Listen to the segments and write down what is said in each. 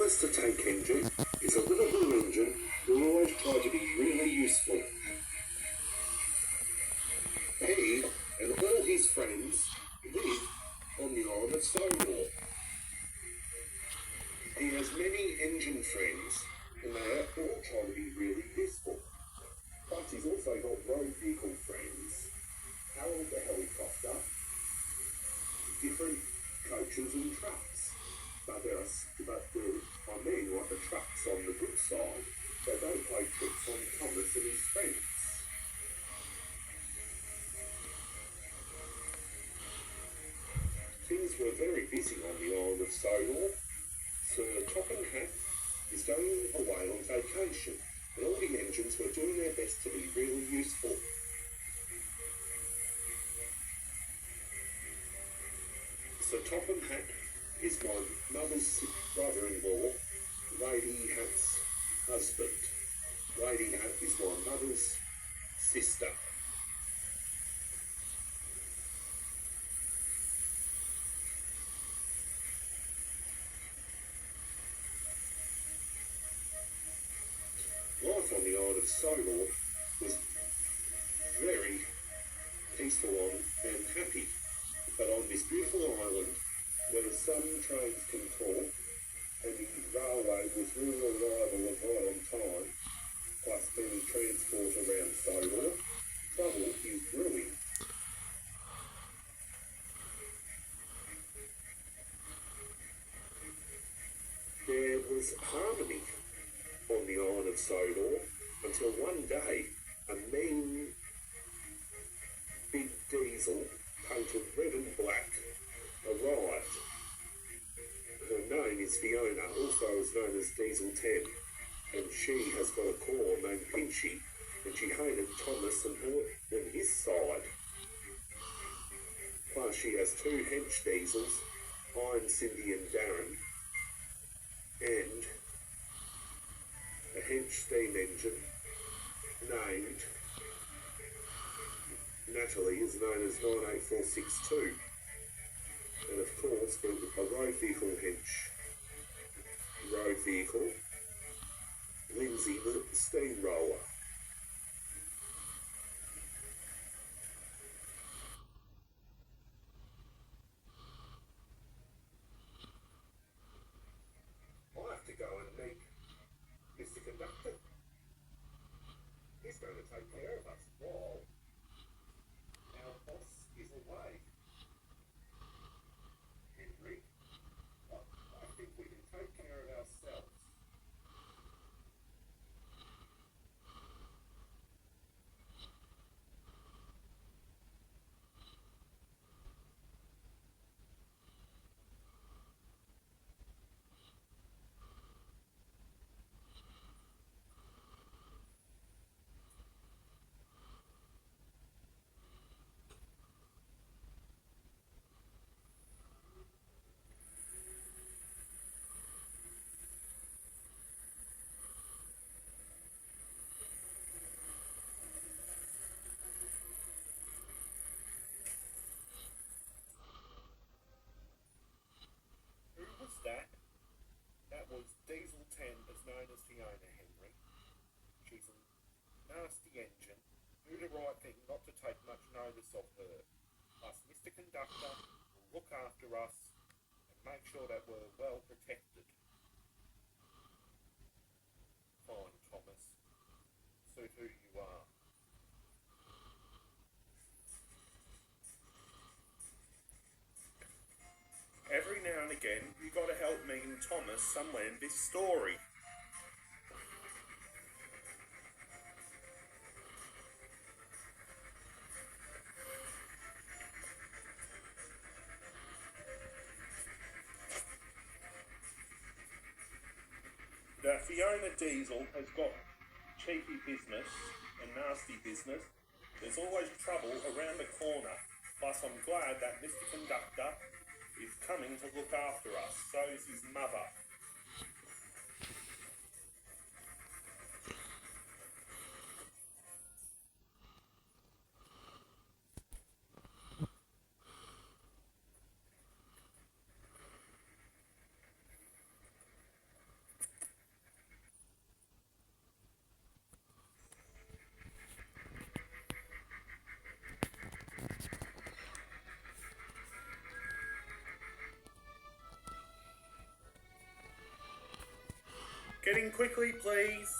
Thomas the Tank Engine is a little blue engine who always tried to be really useful. He and all his friends live on the island of Stonewall. He has many engine friends and they are all trying to be really useful. But he's also got road vehicle friends, Harold the helicopter, different coaches and trucks. But I mean like the trucks on the good side. They don't play tricks on Thomas and his friends. Things were very busy on the island of Stonewall. Sir Topham Hatt is going away on vacation, and all the engines were doing their best to be really useful. Sir Topham Hatt is my mother's brother-in-law, Lady Hatt's husband. Lady Hatt is my mother's sister. Life on the island of Stonewall was very peaceful and happy. But on this beautiful island, where some trains can talk, and the railway was really reliable and right on time, plus many transport around Stonewall, trouble is brewing. There was harmony on the island of Stonewall until one day a mean big diesel painted red and black arrived. Her name is Fiona, also is known as Diesel 10, and she has got a claw named Pinchy, and she hated Thomas and her and his side. Plus she has two hench diesels, Iron Cindy and Darren, and a hench steam engine named Natalie, is known as 98462. And of course, a road vehicle hench. Road vehicle, Lindsay the steamroller. I have to go and meet Mr. Conductor. He's going to take care of us while our boss is away. Henry, I think we can take care of ourselves. That was Diesel 10, as known as Fiona, Henry. She's a nasty engine. Do the right thing not to take much notice of her. Plus, Mr. Conductor will look after us and make sure that we're well protected. Fine, Thomas. Suit who you are. Every now and again, you got to help me and Thomas somewhere in this story. That Fiona Diesel has got cheeky business and nasty business. There's always trouble around the corner. Plus, I'm glad that Mr. Conductor is coming to look after us. So is his mother. Get in quickly, please.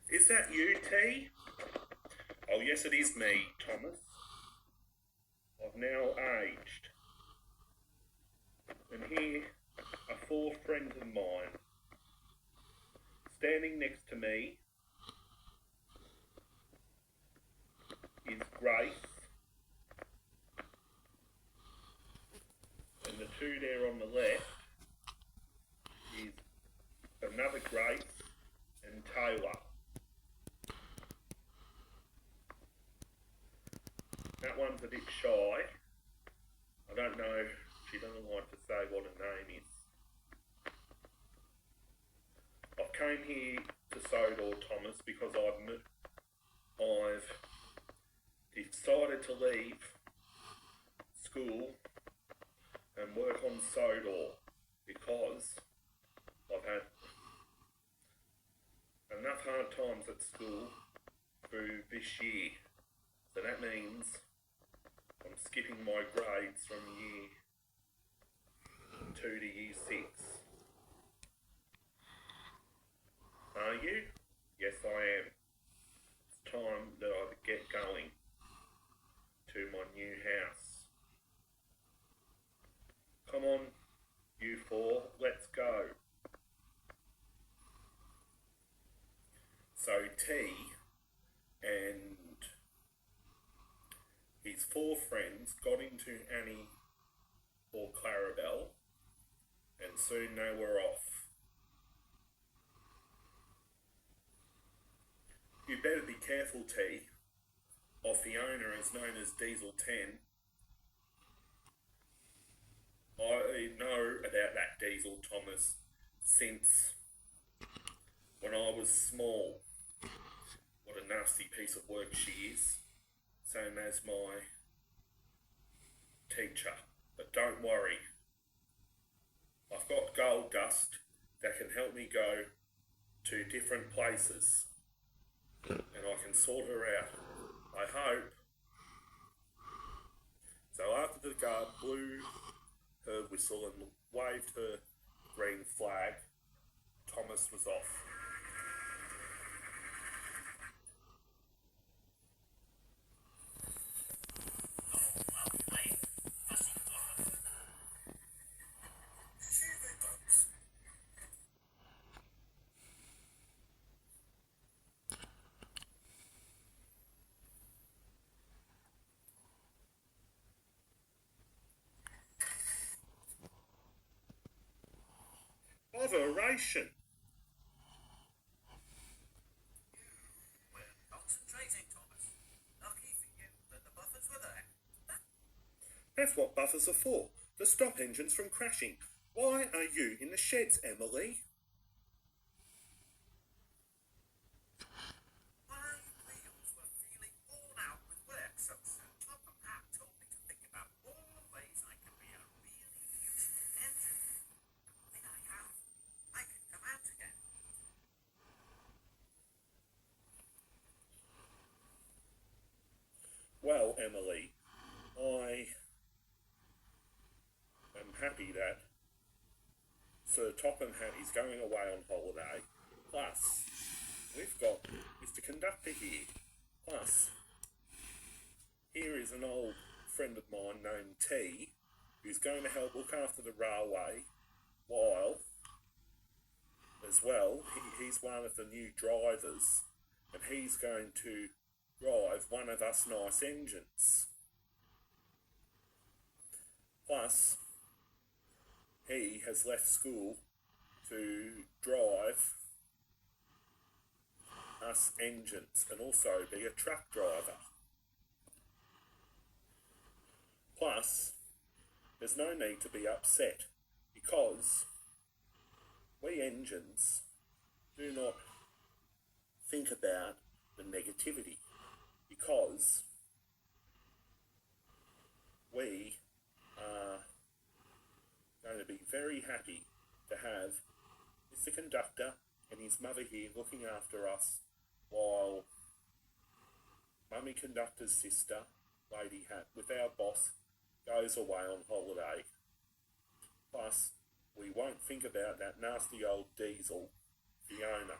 Is that you, T? Oh, yes, it is me, Thomas. I've now aged. And here are 4 friends of mine. Standing next to me is Grace. And the 2 there on the left is another Grace and Taylor. That one's a bit shy. I don't know, she doesn't like to say what her name is. I've came here to Sodor, Thomas, because I've decided to leave school and work on Sodor because I've had enough hard times at school through this year. So that means I'm skipping my grades from year 2 to year 6. Are you? Yes, I am. It's time that I get going to my new house. Come on, you 4, let's go. So T and his 4 friends got into Annie or Clarabelle, and soon they were off. You better be careful, T. Of the owner is known as Diesel 10. I know about that Diesel, Thomas, since when I was small. What a nasty piece of work she is. Same as my teacher. But don't worry. I've got gold dust that can help me go to different places. And I can sort her out. I hope. So after the guard blew her whistle and waved her green flag, Thomas was off. Botheration. We're concentrating, Thomas. Lucky for you that the buffers were there. That's what buffers are for, to stop engines from crashing. Why are you in the sheds, Emily? My wheels were feeling worn out with work, so Top and Pat told me to think about all the ways I can be a really useful engine. When I have, I can come out again. Well, Emily, I am happy that Sir Topham Hatt is going away on holiday. Plus, we've got Mr. Conductor here. Plus, here is an old friend of mine named T, who's going to help look after the railway while, as well, he's one of the new drivers, and he's going to drive one of us nice engines. Plus, he has left school to drive us engines and also be a truck driver. Plus, there's no need to be upset because we engines do not think about the negativity, because we are going to be very happy to have Mr. Conductor and his mother here looking after us while Mummy Conductor's sister, Lady Hat, with our boss, goes away on holiday. Plus, we won't think about that nasty old diesel, Fiona.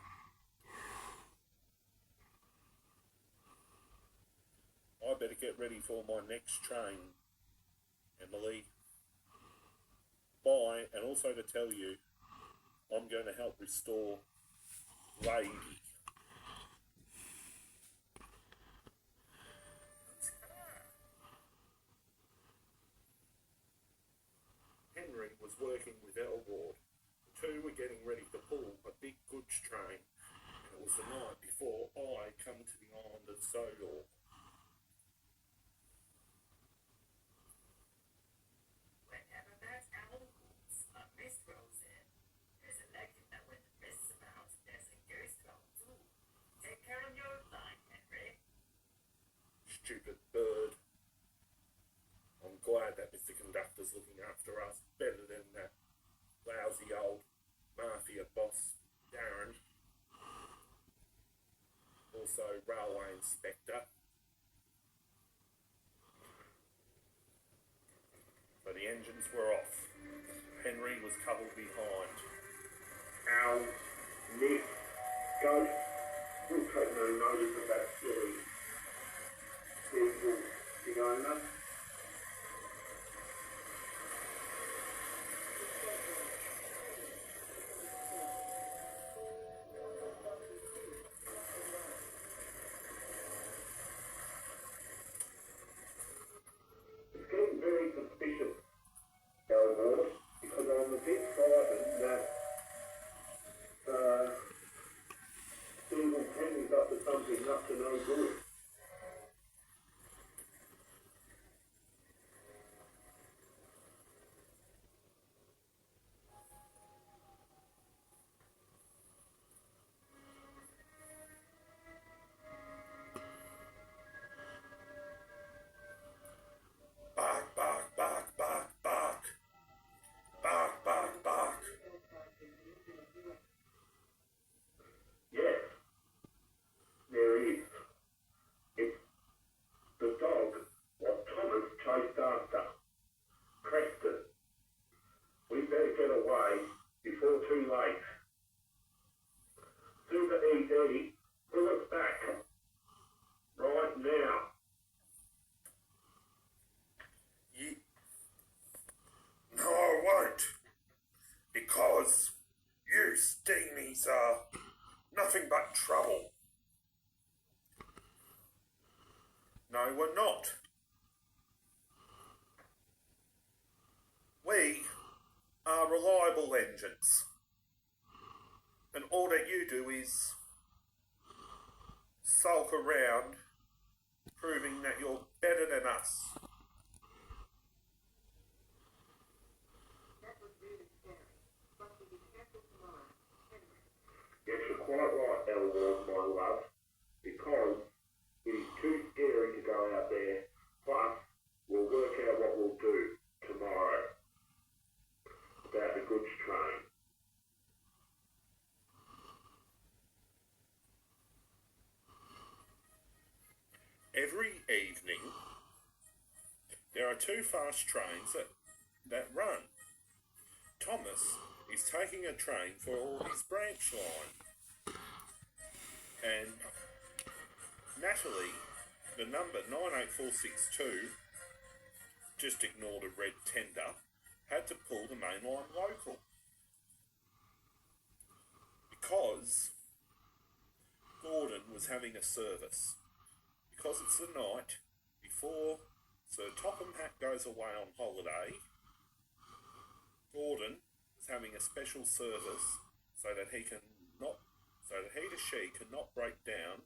I better get ready for my next train, Emily. Bye, and also to tell you, I'm going to help restore Lady. Henry was working with Elward. The two were getting ready to pull a big goods train, and it was the night before I come to the island of Sodor. Whenever that owl hoots, a mist rolls in. There's a legend that when the mist's about, there's a ghost roll too. Take care of your line, Henry. Stupid bird. I'm glad that Mr. Conductor's looking after us better than that lousy old mafia boss, Darren. Also, railway inspector. So the engines were off. Henry was coupled behind. Al, Nick, Ghost, we'll take no notice of that silly diesel, Fiona. It's getting very suspicious, Elmore, because I'm a bit frightened that Stephen Henry's up to something up to no good. Bark, bark, bark, bark, bark. Bark, bark, bark. Yes, there is. It's the dog what Thomas chased after. Preston. We better get away before too late. Super ED, pull us back. Right now. No, I won't. Because you steamies are nothing but trouble. No, we're not. We are reliable engines. And all that you do is sulk around, proving that you're better than us. Yes, you're quite right, Elmore, my love, because it is too scary to go out there. Plus, we'll work out what we'll do tomorrow about the goods train. Every evening, there are two fast trains that run. Thomas is taking a train for his branch line. And Natalie, the number 98462, just ignored a red tender, had to pull the mainline local. Because Gordon was having a service. Because it's the night before Sir Topham Hatt goes away on holiday, Gordon is having a special service so that he or she cannot break down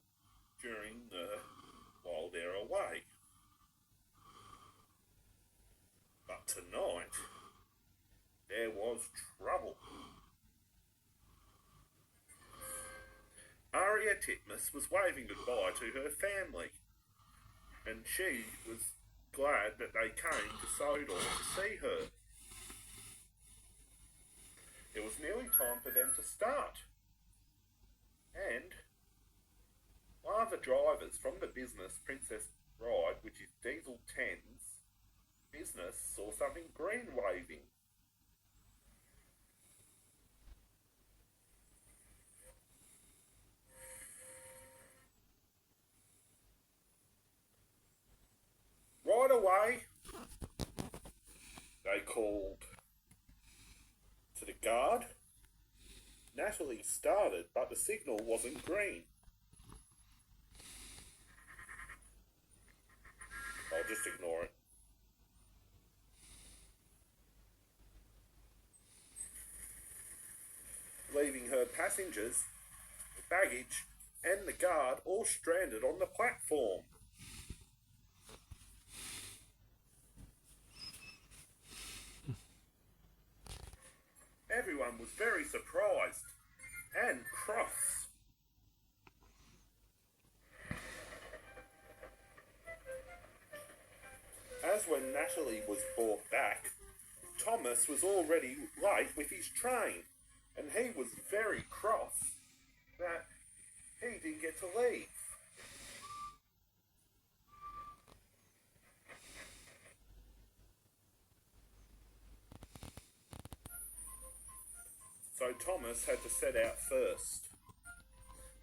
while they're away. But tonight there was trouble. Aria Titmus was waving goodbye to her family, and she was glad that they came to Sodor to see her. It was nearly time for them to start. And one of the drivers from the business Princess Bride, which is Diesel 10's business, saw something green waving. Right away, they called to the guard. Natalie started, but the signal wasn't green. I'll just ignore it. Leaving her passengers, the baggage, and the guard all stranded on the platform. Everyone was very surprised and cross. As when Natalie was brought back, Thomas was already late with his train, and he was very cross that he didn't get to leave. So Thomas had to set out first.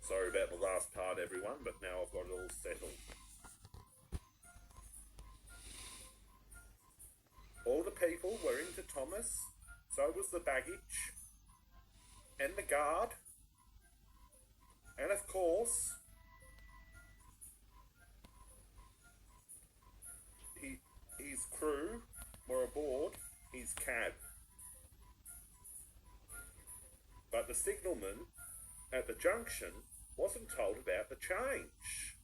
Sorry about the last part, everyone, but now I've got it all settled. All the people were into Thomas, so was the baggage, and the guard, and of course, his crew were aboard his cab. But the signalman at the junction wasn't told about the change.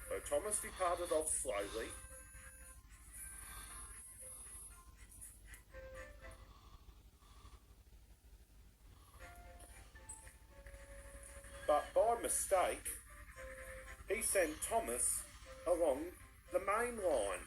So Thomas departed off slowly. But by mistake, he sent Thomas along the main line.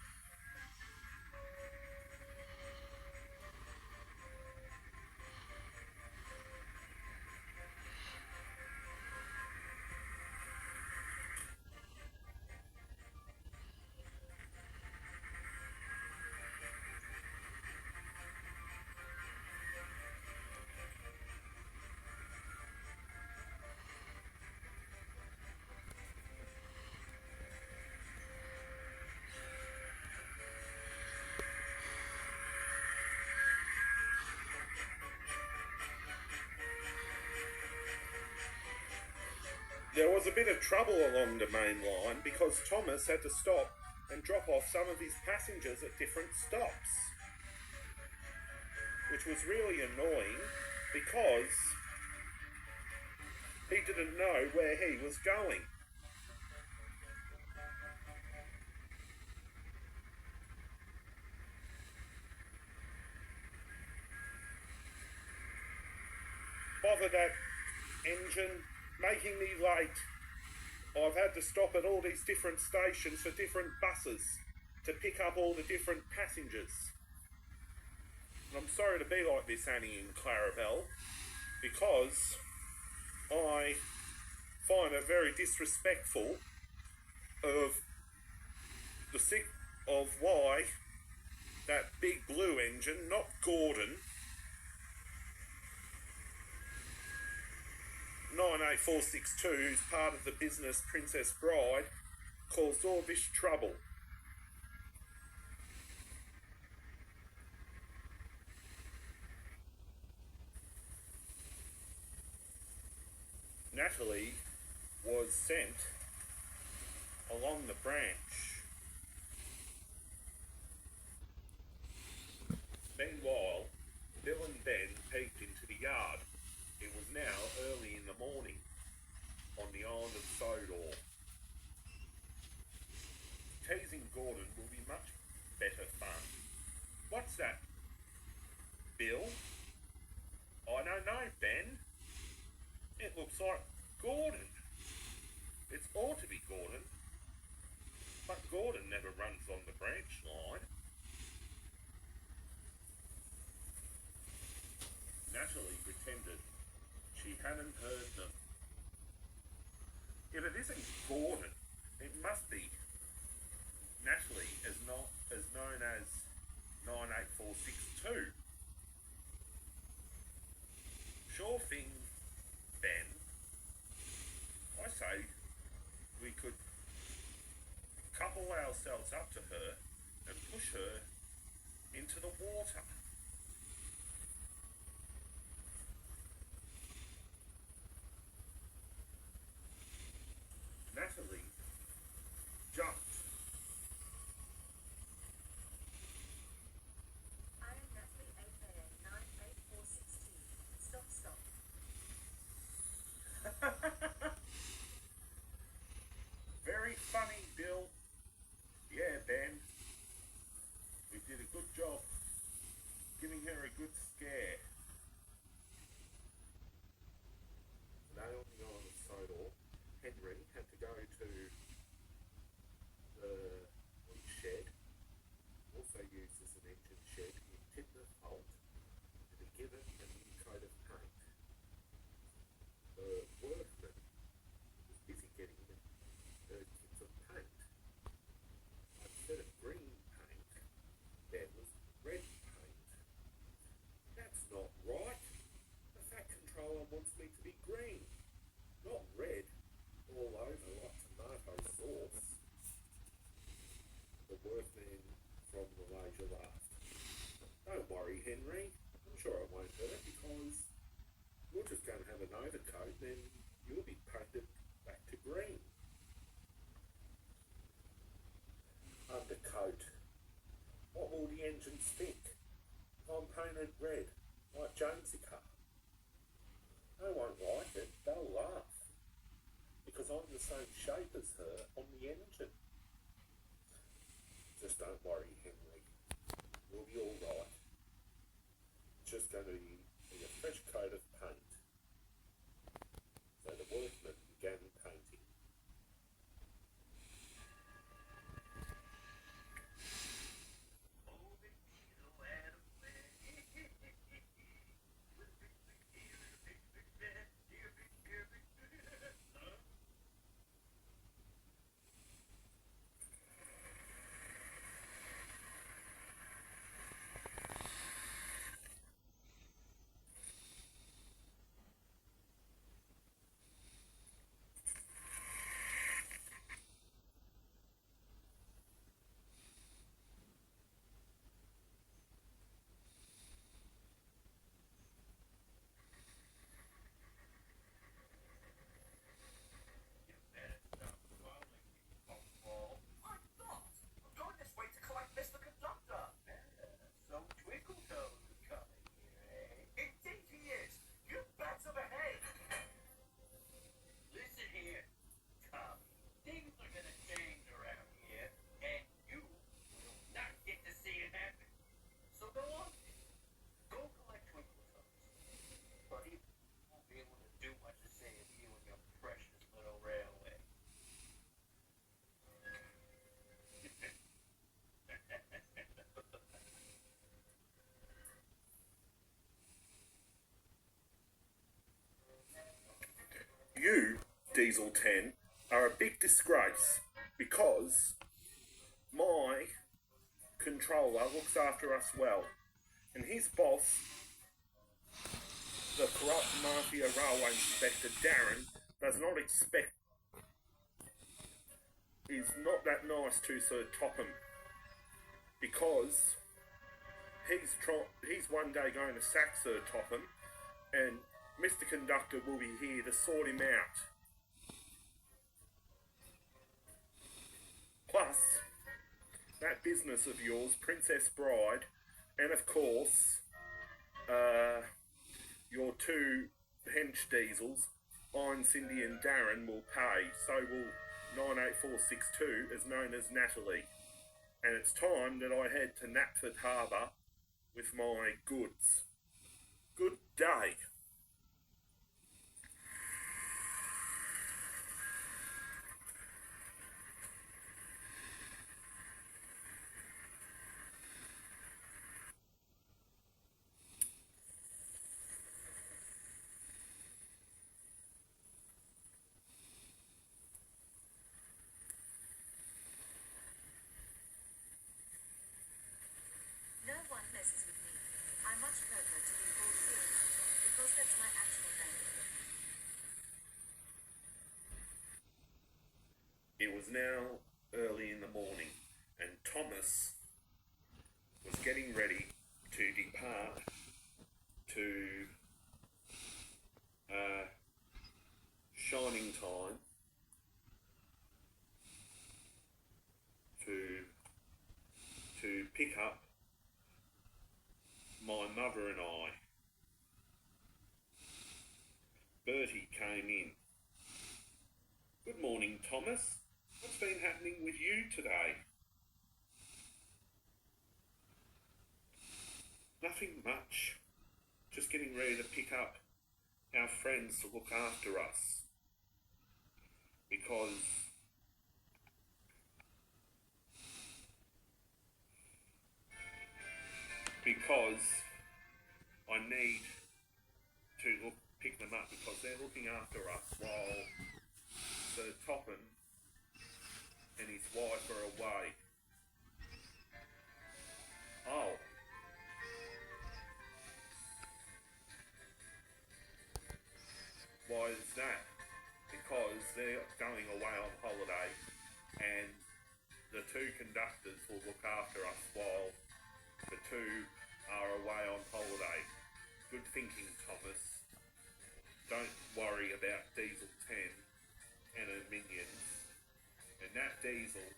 There was a bit of trouble along the main line because Thomas had to stop and drop off some of his passengers at different stops, which was really annoying because he didn't know where he was going. Bother that engine, making me late. I've had to stop at all these different stations for different buses to pick up all the different passengers. And I'm sorry to be like this, Annie and Clarabelle, because I find it very disrespectful of why that big blue engine, not Gordon, 98462, who's part of the business Princess Bride, caused all this trouble. Natalie was sent along the branch. Meanwhile, Bill and Ben peeked into the yard. It was now early in the morning on the island of Sodor. Teasing Gordon will be much better fun. What's that, Bill? I don't know, Gordon never runs on the branch line. Natalie pretended she hadn't heard them. If it isn't Gordon, it must be Natalie, as known as 98462. Sure thing, Ben. I say we could couple ourselves up to her and push her into the water. Natalie jumped. I am Natalie aka 98462. Stop. Very funny, Bill. Yeah, Ben. We did a good job giving her a good scare. Today on the island of Sodor, Henry had to go to the wood shed, also used as an engine shed in Tidmouth Holt, to be given a new coat of paint. The workman was busy getting the kits of paint. Instead of green paint, there was red paint. That's not right. The Fat Controller wants me to be green, not red, all over like tomato sauce. The workman from Malaysia laughed. Don't worry, Henry. I'm sure it won't hurt because you're just going to have an overcoat, then you'll be painted back to green. Undercoat. What will the engines think if I'm painted red like Jonesy car? They won't like it. They'll laugh because I'm the same shape as her on the engine. Just don't worry, Henry. We'll be all right. It's just going to be a fresh coat of paint. So the workman began painting. You, Diesel 10, are a big disgrace because my controller looks after us well, and his boss, the corrupt mafia railway inspector Darren, does not expect, is not that nice to Sir Topham, because he's one day going to sack Sir Topham, and Mr. Conductor will be here to sort him out. Plus, that business of yours, Princess Bride, and of course, your two hench diesels, Iron Cindy and Darren, will pay. So will 98462, as known as Natalie. And it's time that I head to Knapford Harbour with my goods. Good day. now early in the morning, and Thomas was getting ready to depart to Shining Time to pick up my mother and I. Bertie came in. Good morning, Thomas. What's been happening with you today? Nothing much. Just getting ready to pick up our friends to look after us. Because I need to pick them up because they're looking after us while Sir Topham and his wife are away. Oh. Why is that? Because they're going away on holiday and the two conductors will look after us while the two are away on holiday. Good thinking, Thomas. Don't worry about Diesel 10 and her minions. And that Diesel,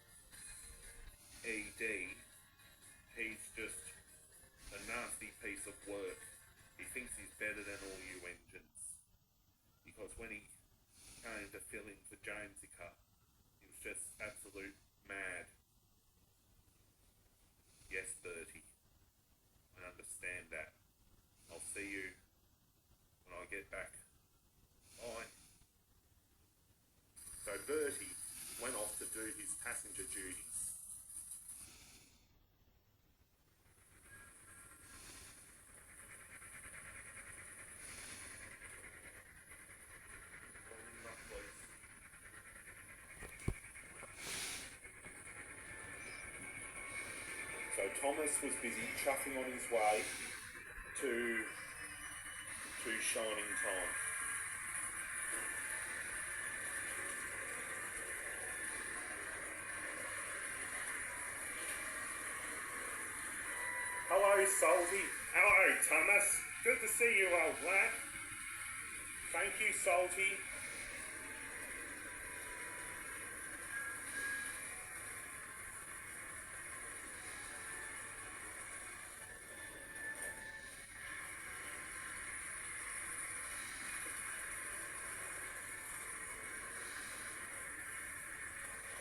ED, he's just a nasty piece of work. He thinks he's better than all you engines. Because when he came to fill in for Jamesica, he was just absolute mad. Yes, Bertie, I understand that. I'll see you when I get back. Bye. So Bertie went off to do his passenger duties. So Thomas was busy chuffing on his way to Shining Time. Hello, Salty. Hello, Thomas. Good to see you, old lad. Thank you, Salty.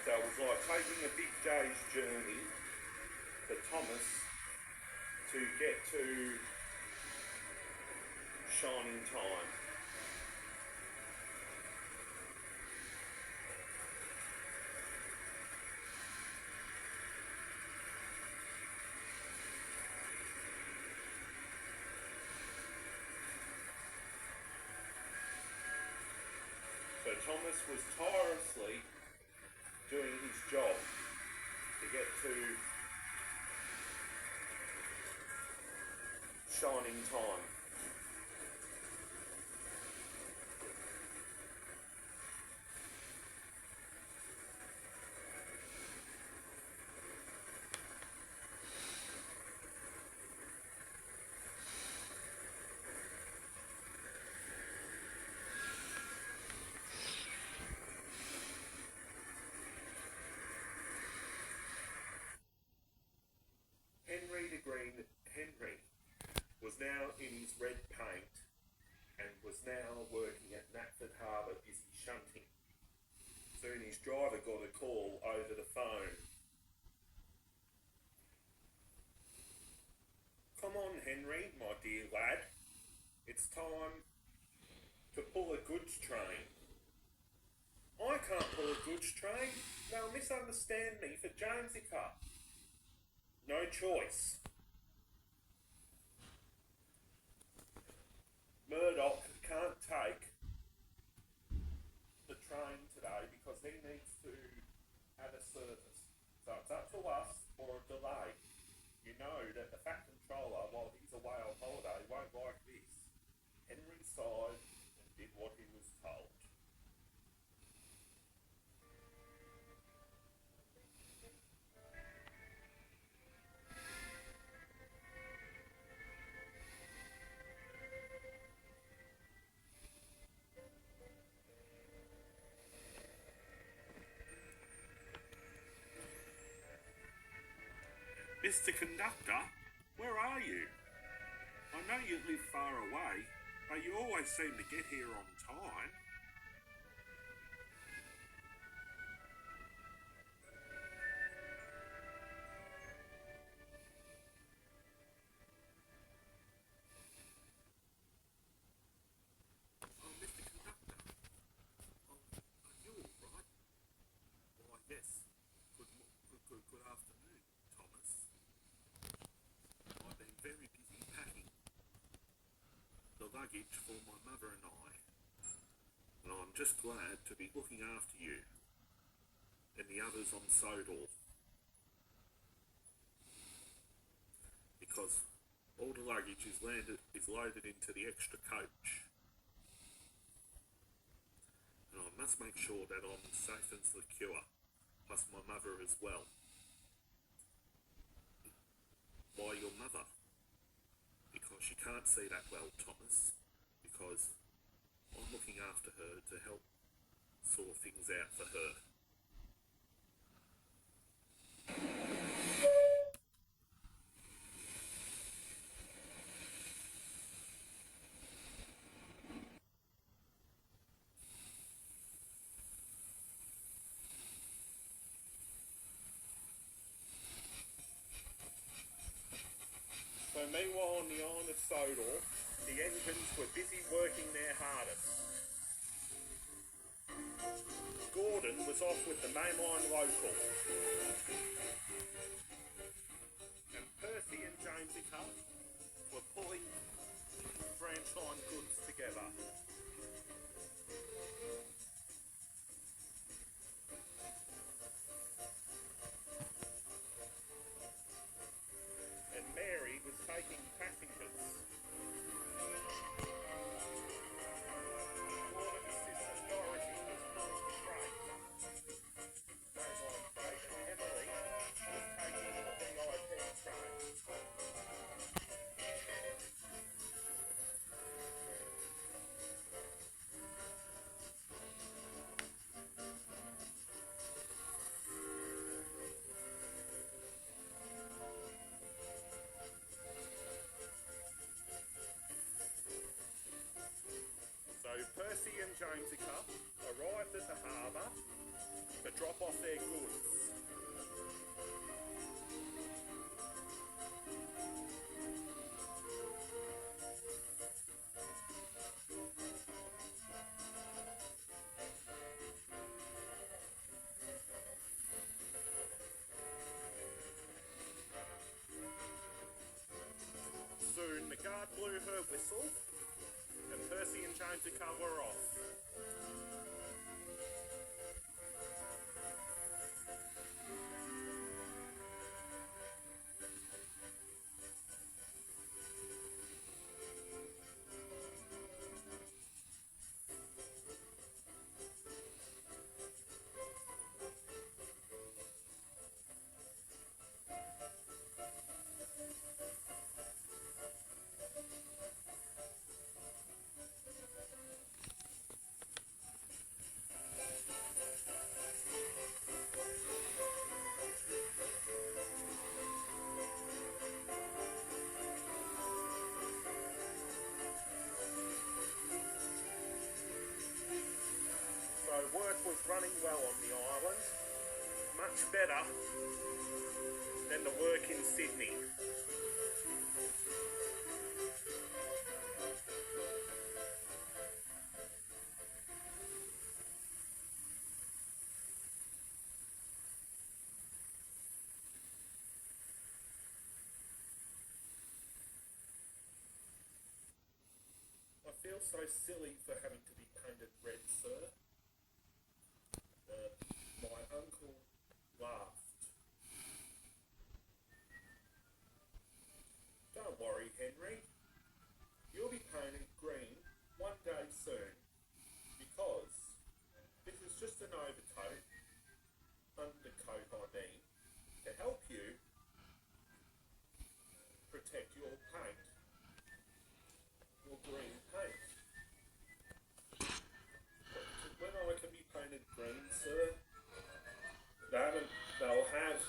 So it was like taking a big day's journey for Thomas to get to Shining Time. So Thomas was tirelessly doing his job to get to Shining Time. Henry was now in his red paint and was now working at Natford Harbour busy shunting. Soon his driver got a call over the phone. Come on, Henry, my dear lad. It's time to pull a goods train. I can't pull a goods train. They'll misunderstand me for Jamesica. No choice. Murdoch can't take the train today because he needs to have a service. So it's up to us or a delay. You know that the Fat Controller, while he's away on holiday, won't like this. Henry sighed and did what he was told. Mr. Conductor, where are you? I know you live far away, but you always seem to get here on time. Oh, Mr. Conductor. Oh, are you all right? Why, yes. Good afternoon, Thomas. I've been very busy packing the luggage for my mother and I, and I'm just glad to be looking after you and the others on Sodor, because all the luggage is loaded into the extra coach, and I must make sure that I'm safe and secure, plus my mother as well. Why your mother? Because she can't see that well, Thomas, because I'm looking after her to help sort things out for her. So meanwhile on the island of Sodor, the engines were busy working their hardest. Gordon was off with the mainline local, and Percy and Jamesica were pulling franchise goods together. And Mary was taking passengers. Gordon's sister Dorothy was pulling the freight. Mainline freight, and Emily was taking the VIP train. So Percy and Jamesica arrived at the harbour to drop off their goods. Soon the guard blew her whistle, and Percy and Jamesica were off. So work was running well on the island, much better than the work in Sydney. I feel so silly for having to be painted red, sir. My uncle laughed. Don't worry, Henry. You'll be painted green one day soon, because this is just an undercoat, I mean, to help you protect your paint, your green paint. When I can be painted green, sir, they'll have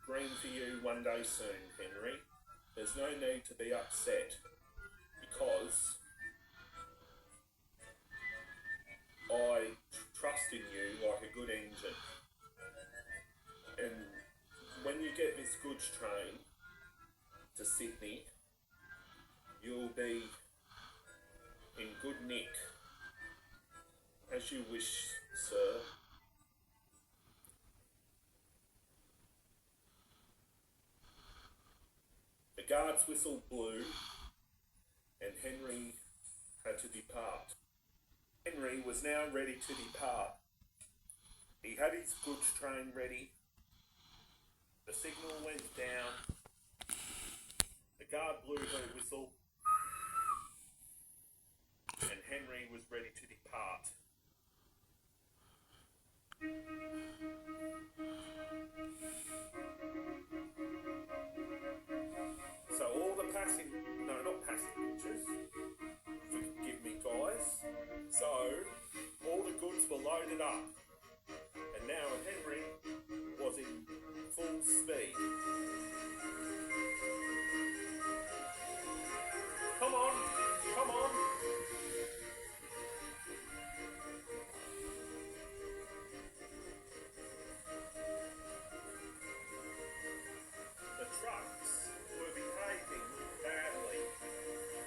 green for you one day soon, Henry. There's no need to be upset because I trust in you like a good engine. And when you get this goods train to Sydney, you'll be in good nick. As you wish, sir. The guard's whistle blew, and Henry had to depart. Henry was now ready to depart. He had his goods train ready. The signal went down. The guard blew her whistle, and Henry was ready to depart. So all the passengers, forgive me guys, so all the goods were loaded up, and now Henry was in full speed. Come on, come on. The trucks were behaving badly,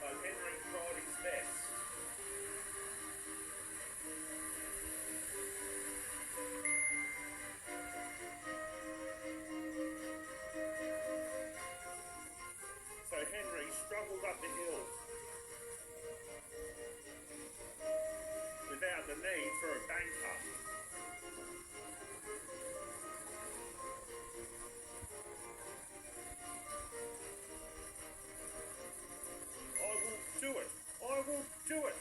but Henry tried his best. So Henry struggled up the hill without the need for a banker. I will do it. I will do it.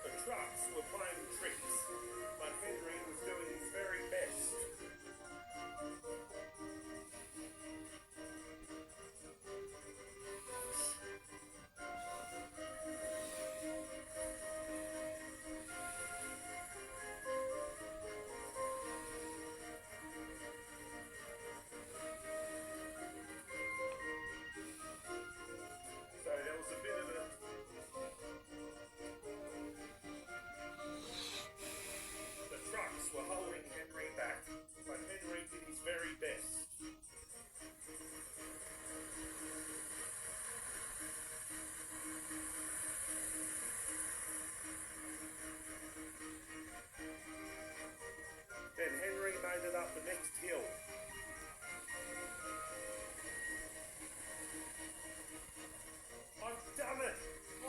The trucks were playing tricks, but Henry was doing his very best. So there was a bit of a The trucks were holding Henry back, but Henry did his very best. Then Henry made it up the next hill. I've done it!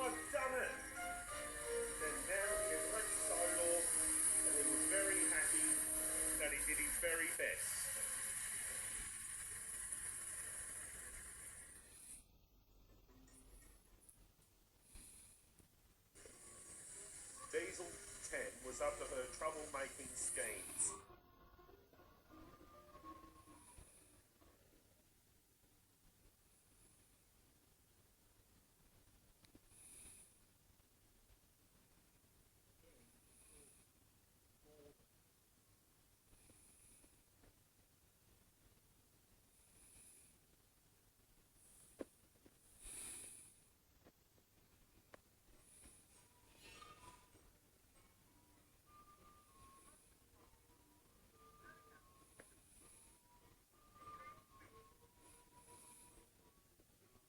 I've done it! Then now he had reached Sodor, and he was very happy that he did his very best. Diesel 10 was up to her trouble-making schemes.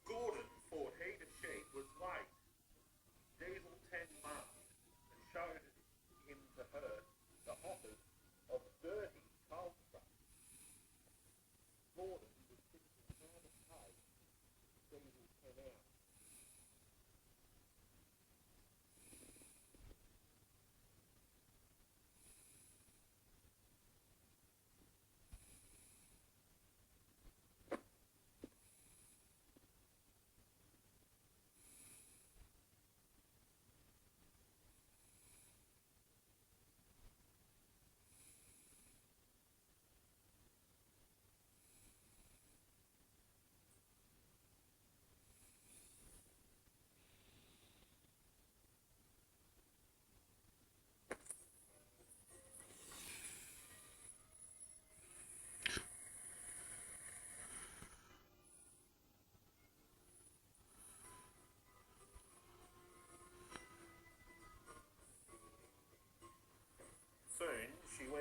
Gordon thought he the sheep was late. Diesel 10 laughed and showed him to her the offers of dirty coal trucks. Gordon was thinking how to pay Diesel 10 out.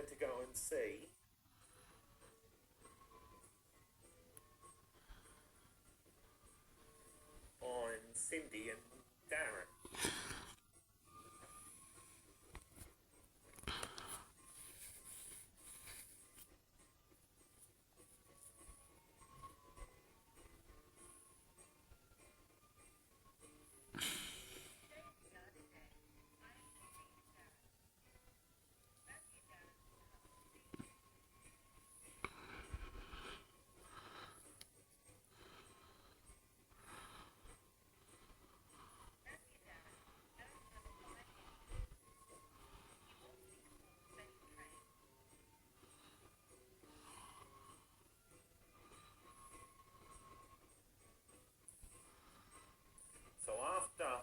had to go and see on Cindy and Darren. So after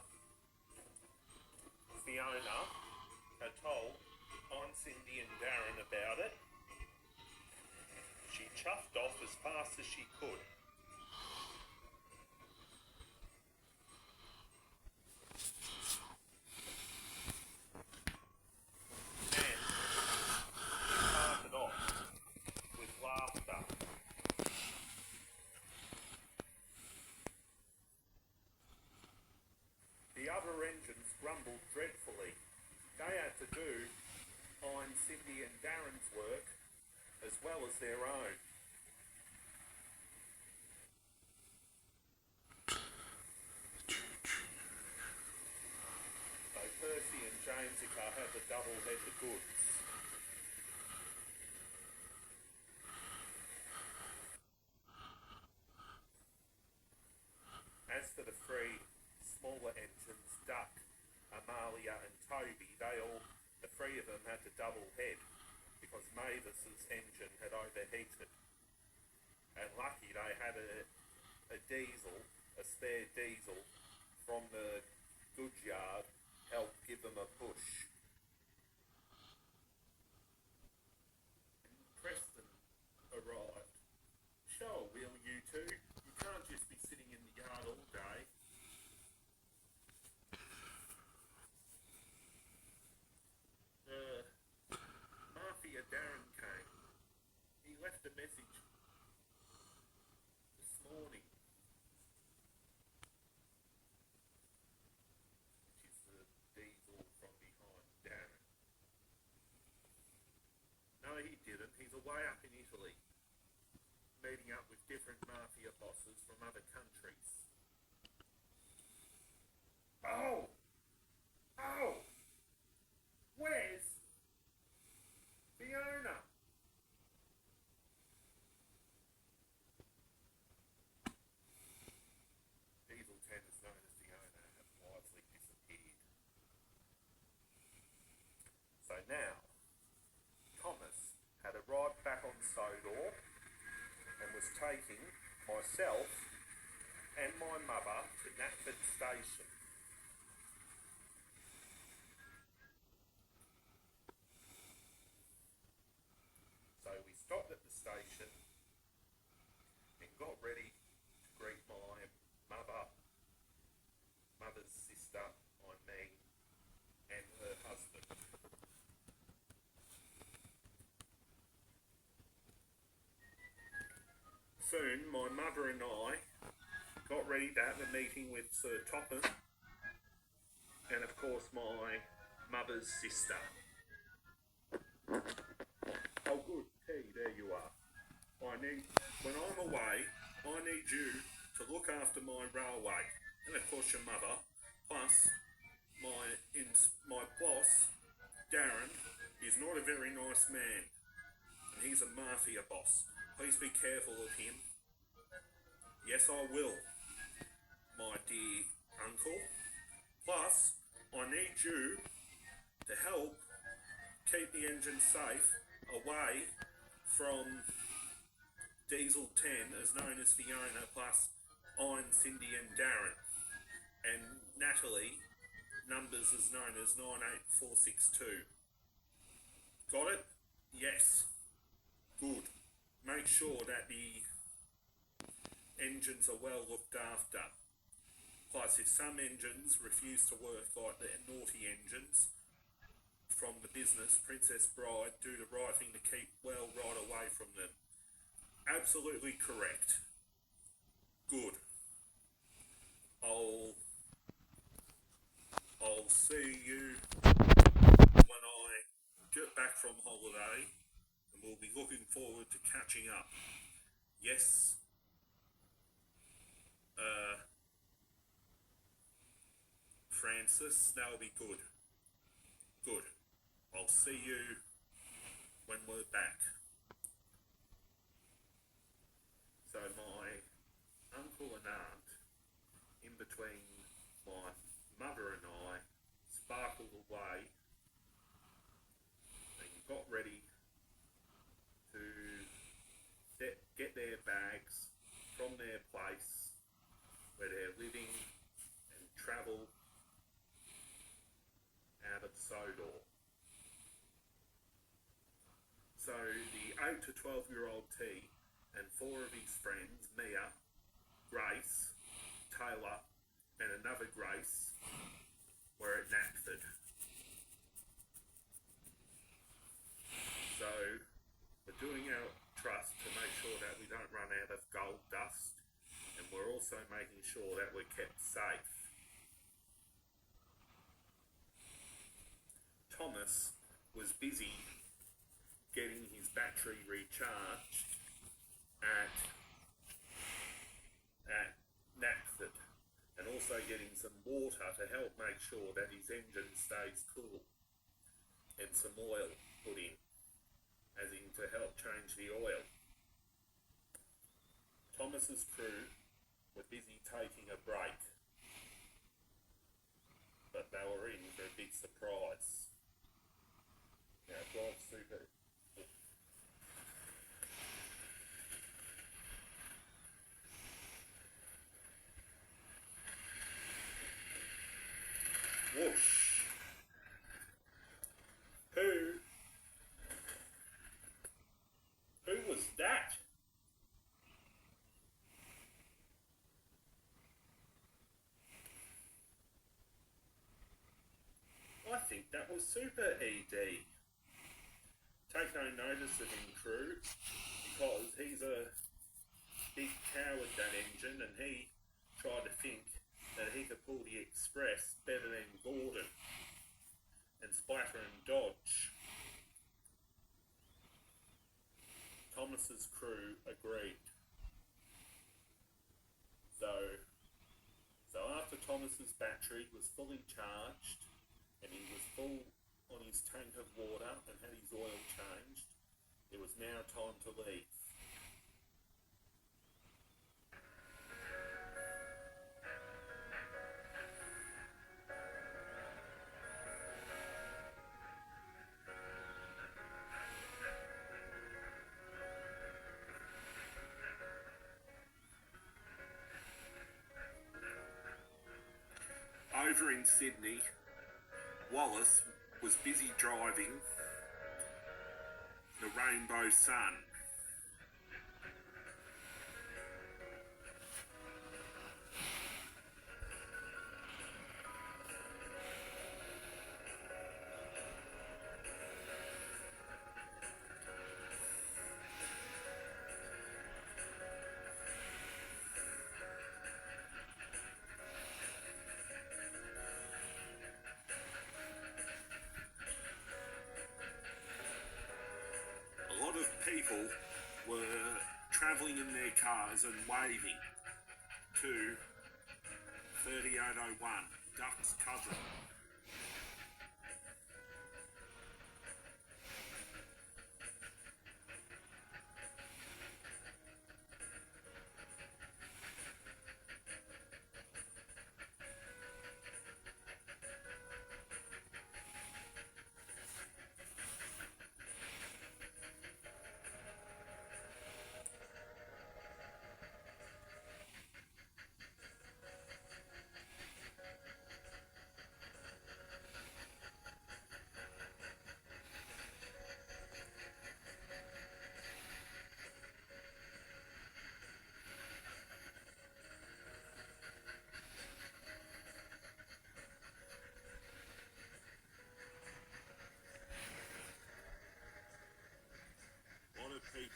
Fiona had told Aunt Cindy and Darren about it, she chuffed off as fast as she could. And started off with laughter. The other engines grumbled dreadfully. They had to do Aunt Cindy and Darren's work as well as their own. So Percy and Jamesica had to double head the goods. As for the three smaller engines, Duck, Amalia and Toby, the three of them had to double head because Mavis's engine had overheated. And lucky they had a diesel, a spare diesel from the goods yard, helped give them a push. Preston arrived. Show a wheel, you two. You can't just be sitting in the yard all day. Mafia Darren came. He left a message this morning. Which is the diesel from behind Darren. No, he didn't. He's away up in Italy, meeting up with different mafia bosses from other countries. Oh! Where's Fiona? Diesel 10 is known as Fiona and have wisely disappeared. So now, Thomas had arrived back on Sodor and was taking myself and my mother to Natford Station. So we stopped at the station and got ready to greet my mother's sister, and her husband. Soon, my mother and I got ready to have a meeting with Sir Topham and, of course, my mother's sister. Oh, good, T, there you are. When I'm away, I need you to look after my railway, and of course your mother, plus my boss, Darren, is not a very nice man, and he's a mafia boss. Please be careful of him. Yes, I will, my dear uncle. Plus, I need you to help keep the engine safe away from Diesel 10, as known as Fiona, plus Iron, Cindy and Darren. And Natalie, numbers as known as 98462. Got it? Yes. Good. Make sure that the engines are well looked after. Plus, if some engines refuse to work, like the naughty engines from the the business, Princess Bride, do the right thing to keep well right away from them. Absolutely correct. Good. I'll see you when I get back from holiday, and we'll be looking forward to catching up. Yes. Francis, that'll be good. Good. I'll see you when we're back. So my uncle and aunt, in between my mother and I, sparkled away and got ready to get their bags from their place where they're living and travel out of Sodor. So the 8 to 12-year-old T and 4 of his friends, Mia, Grace, Taylor and another Grace, were at Knapford. So we're doing our trust to make sure that we don't run out of gold dust, and we're also making sure that we're kept safe. Thomas was busy getting his battery recharged at Knapford, and also getting some water to help make sure that his engine stays cool, and some oil put in, as in to help change the oil. Thomas's crew were busy taking a break, but they were in for a big surprise. Now, drive super. Whoosh. Who was that? I think that was Super ED. Take no notice of him, crew, because he's a big coward, that engine, and he tried to think that he could pull the Express better than Gordon and Splatter and Dodge. Thomas's crew agreed. So after Thomas's battery was fully charged and he was full on his tank of water and had his oil changed, it was now time to leave. Over in Sydney, Wallace was busy driving the Rainbow Sun. People were travelling in their cars and waving to 3801, Duck's cousin.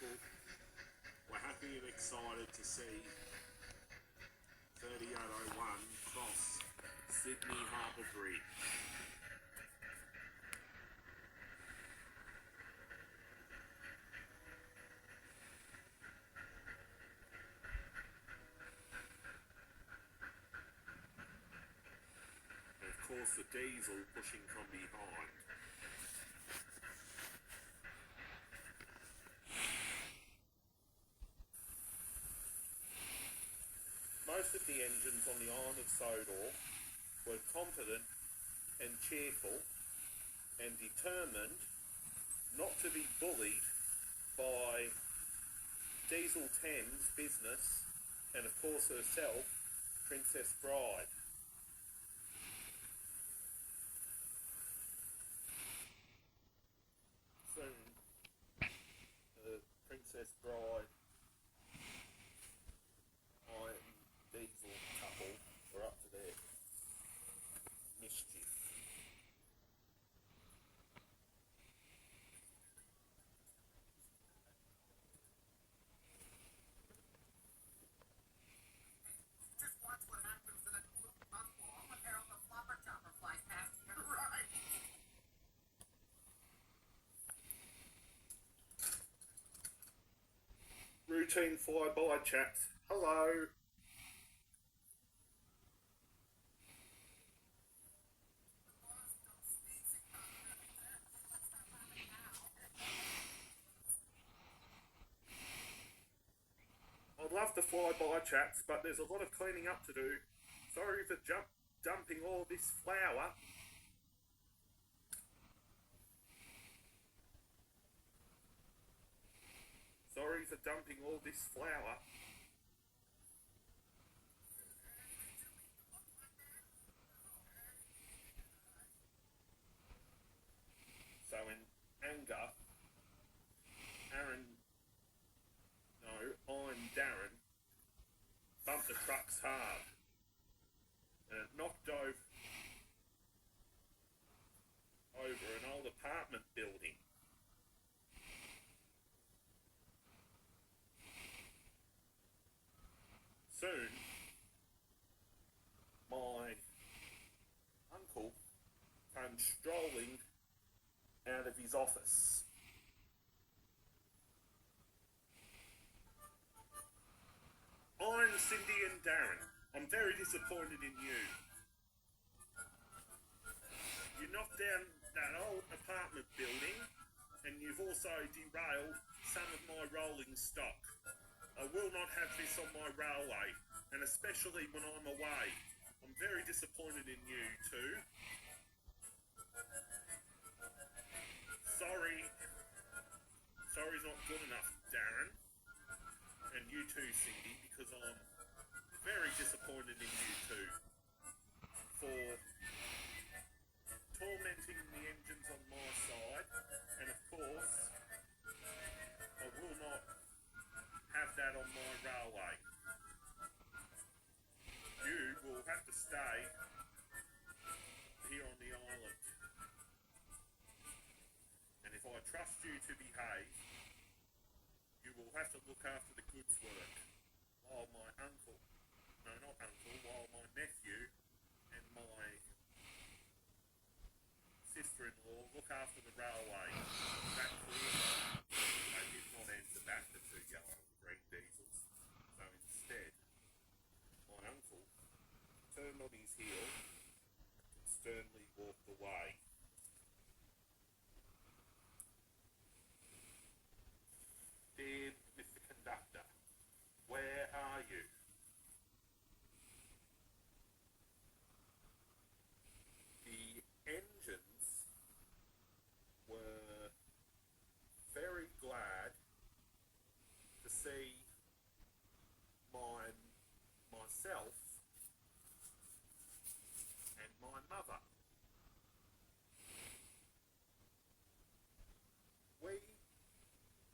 people were happy and excited to see 3801 cross Sydney Harbour Bridge. And of course the diesel pushing from behind. Most of the engines on the island of Sodor were confident and cheerful and determined not to be bullied by Diesel 10's business and of course herself, Princess Bride. Soon, the Princess Bride and Diesel couple were up to their mischief. Just watch what happens to that little puffball when Harold the Flopper Chopper flies past you. Right. Routine flyby chaps. Hello. I'd love to flyby chats, but there's a lot of cleaning up to do. Sorry for dumping all this flour. Sorry for dumping all this flour. So in anger, I'm Darren, bumped the trucks hard. And it knocked over an old apartment building. Soon, my uncle came strolling out of his office. I'm Cindy and Darren. I'm very disappointed in you. You knocked down that old apartment building and you've also derailed some of my rolling stock. I will not have this on my railway, and especially when I'm away. I'm very disappointed in you too. Sorry's not good enough, Darren. And you too, Cindy, because I'm very disappointed in you too. For tormenting the engines on my side, and of course, I will not have that on my railway. You will have to stay here on the island. And if I trust you to behave, you will have to look after the goods work while my nephew and my sister-in-law look after the railway. That clear? They did not answer back the two yellow and green diesels. So instead, my uncle turned on his heel and sternly walked away. Dear Mr. Conductor, where are you? The engines were very glad to see myself and my mother. We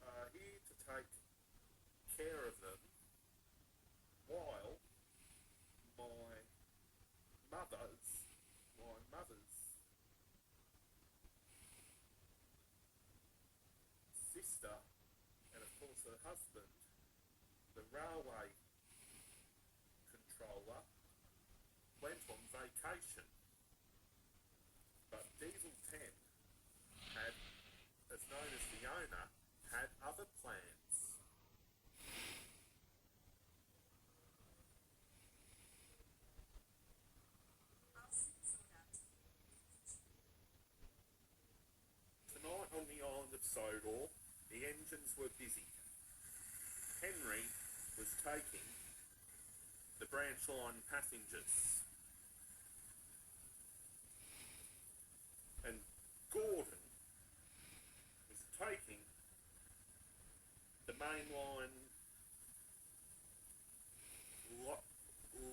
are here to take care of them while my mother's sister and of course because her husband, the railway controller, went on vacation. But Diesel 10 had, as known as the owner, had other plans. Tonight on the island of Sodor, the engines were busy. Henry was taking the branch line passengers. And Gordon was taking the main line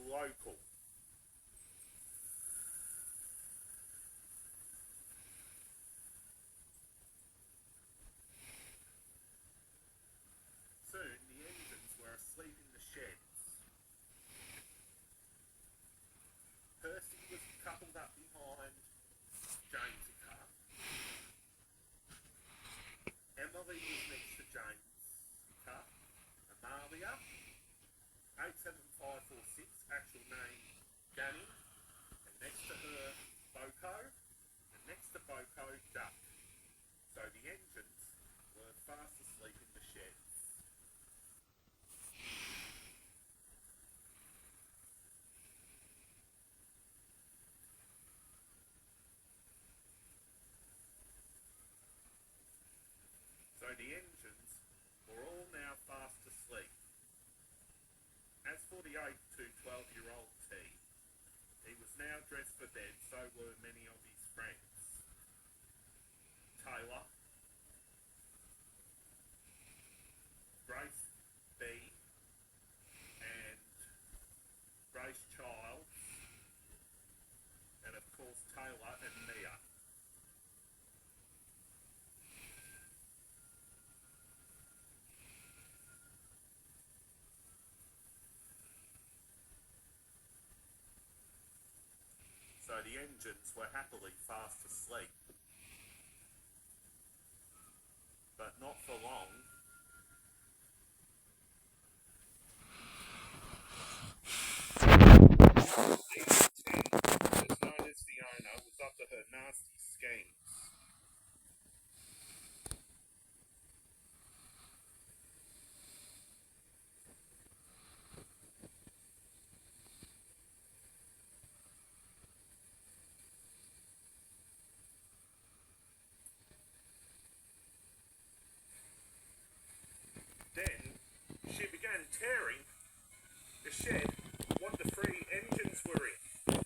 local. Soon the engines were asleep in the sheds. Percy was coupled up behind James' car. Emily was next to James' car. Amalia, 87546, actual name Danny, and next to her Boko, and next to Boko Duck. So the engines were fast asleep in the sheds. So the engines were all now fast asleep. As for the 8 to 12-year-old T, he was now dressed for bed, so were many of his friends. Taylor, Grace B, and Grace Childs, and of course Taylor and Mia. So the engines were happily fast asleep. But not for long. As known as the owner, was up to her nasty schemes. Then she began tearing the shed what the three engines were in.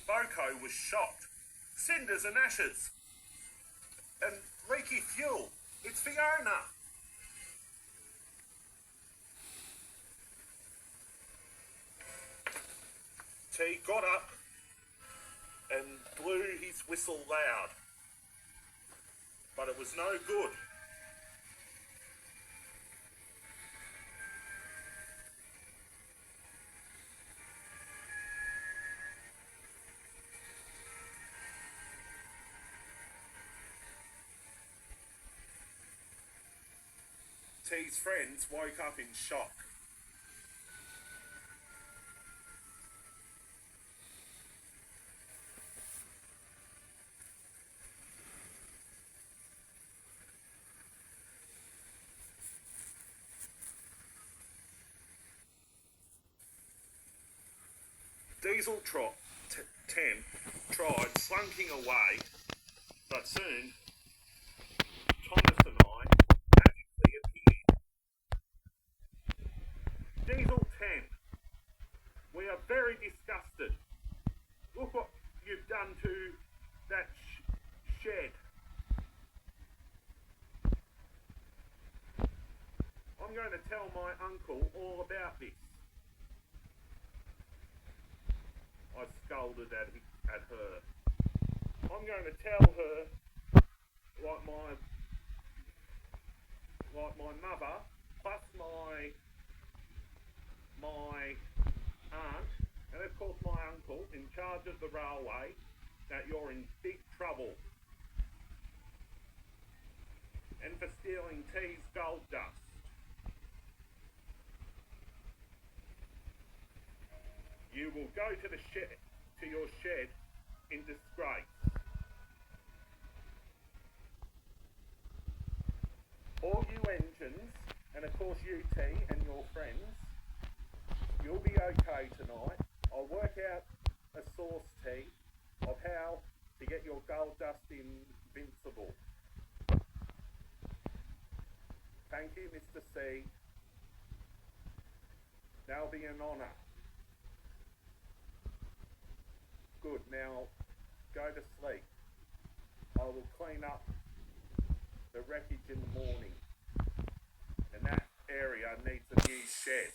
Boko was shocked. Cinders and ashes. And leaky fuel. It's Fiona. T got up and blew his whistle loud. But it was no good. T's friends woke up in shock. Diesel 10 tried slunking away, but soon Thomas and I magically appeared. Diesel 10, we are very disgusted. Look what you've done to that shed. I'm going to tell my uncle all about this. I scolded at her. I'm going to tell her, like my mother, plus my aunt, and of course my uncle in charge charge of the railway that you're in big trouble. And for stealing T's gold dust. You will go to your shed in disgrace. All you engines, and of course you T and your friends, you'll be okay tonight. I'll work out a source, T, of how to get your gold dust invincible. Thank you, Mr. C. That'll be an honour. Good, now go to sleep. I will clean up the wreckage in the morning. And that area needs a new shed.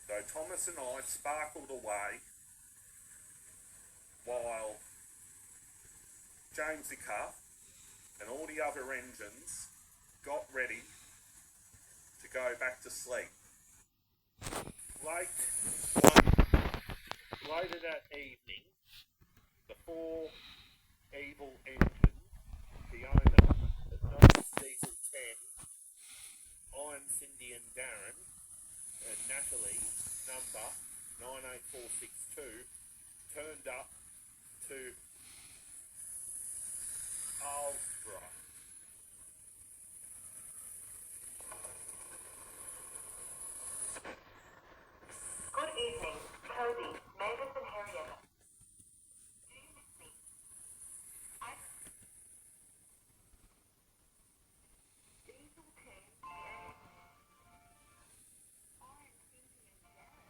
So Thomas and I sparkled away while Jamesica and all the other engines got ready to go back to sleep. Later that evening, the four evil engines, the owner of Nose Diesel 10, Iron Cindy and Darren, and Natalie, number 98462, turned up to Albury. Good evening, Toby, Mavis and Harriet. Do you miss me? Diesel 10 and Iron Cindy and Darren.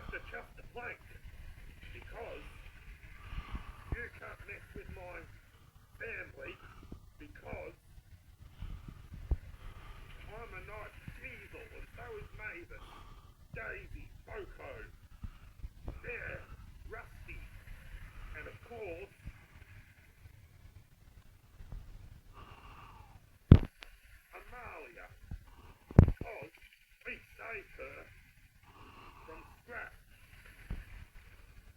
have to chuff the plank because you can't mess with my family because I'm a nice Sneasel and so is Maven, Daisy, Coco, Sarah, Rusty, and of course Amalia, because we saved her from scratch.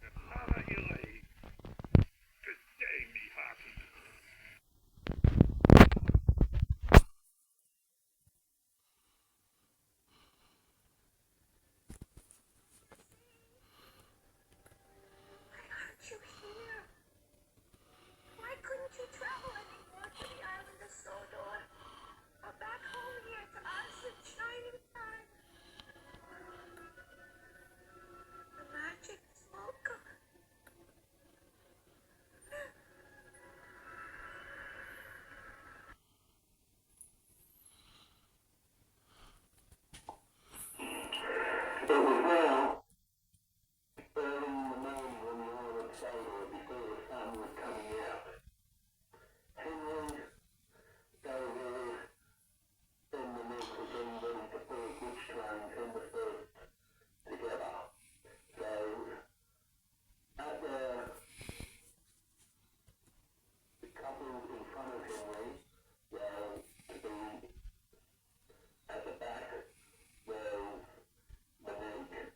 And Mama Elaine, good day, me hearty. Aren't you here? Why couldn't you travel anymore to the island of Sodor? Or back home here to us in Shining Time? The magic is all gone. It was now early in the morning on the island of Sodor before the sun was coming out. Henry, David, and the men were getting ready to pull goods trains and the first together. So, at the couple in front of Henry were to be at the back was Monique.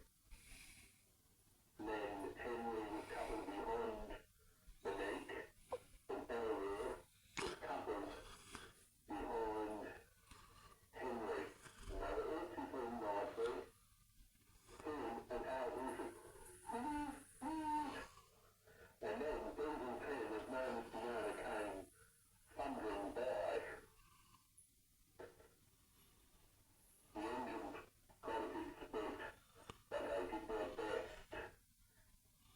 Then Henry was coupled behind Monique, and Elroy was coupled behind Henry. And they were all sitting nicely. Him and Albury said, and then Beagle 10, as known as Fiona, came thundering by. The engines got a bit spooked, but they did their best.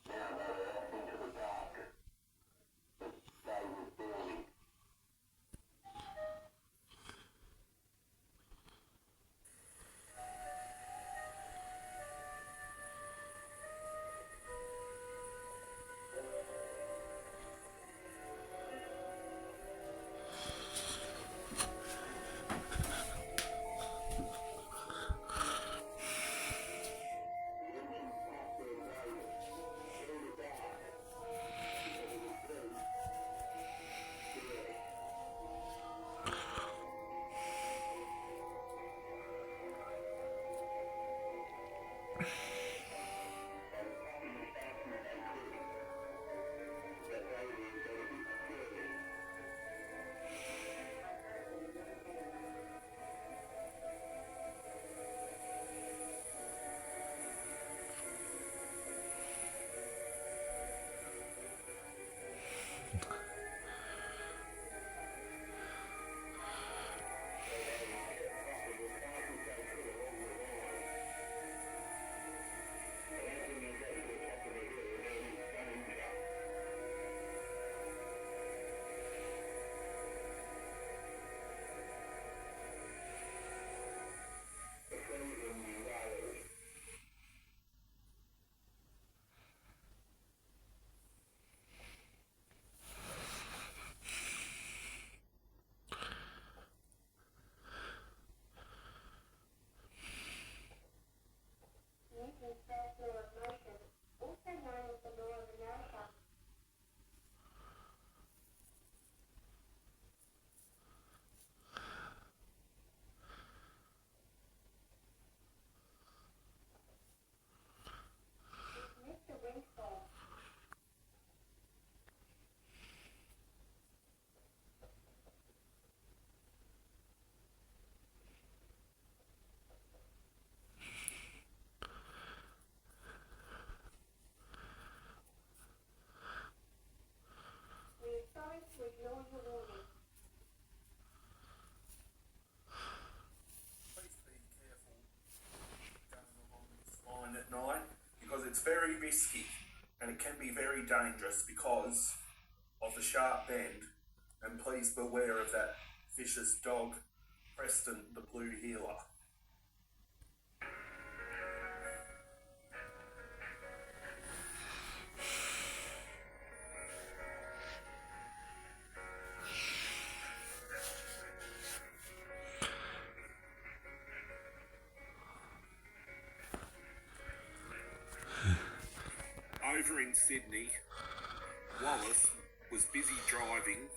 Now they were off into the dark that they were building. Newton's first law of motion, also known as the law of inertia. Mr. Windfall. We are sorry to ignore your warning. Please be careful going along this line at night because it's very risky and it can be very dangerous because of the sharp bend. And please beware of that vicious dog, Preston the Blue Heeler. over in Sydney, Wallace was busy driving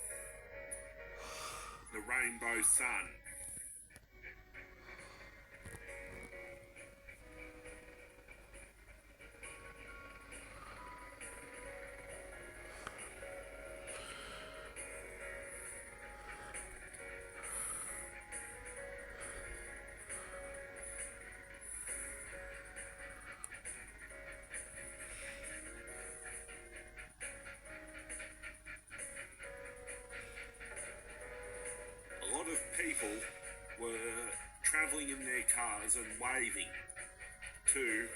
the Rainbow Sun. A lot of people were travelling in their cars and waving to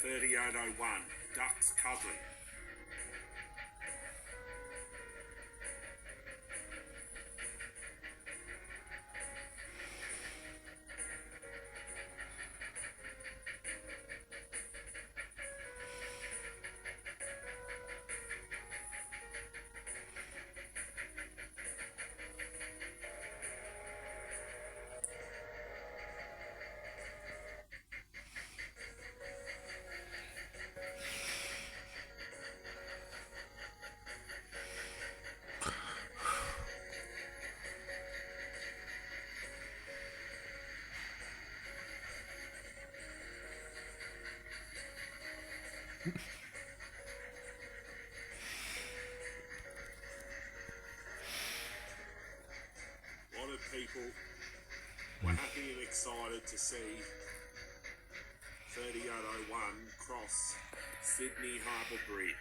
3801, Duck's cousin. A lot of people were happy and excited to see 3801 cross Sydney Harbour Bridge.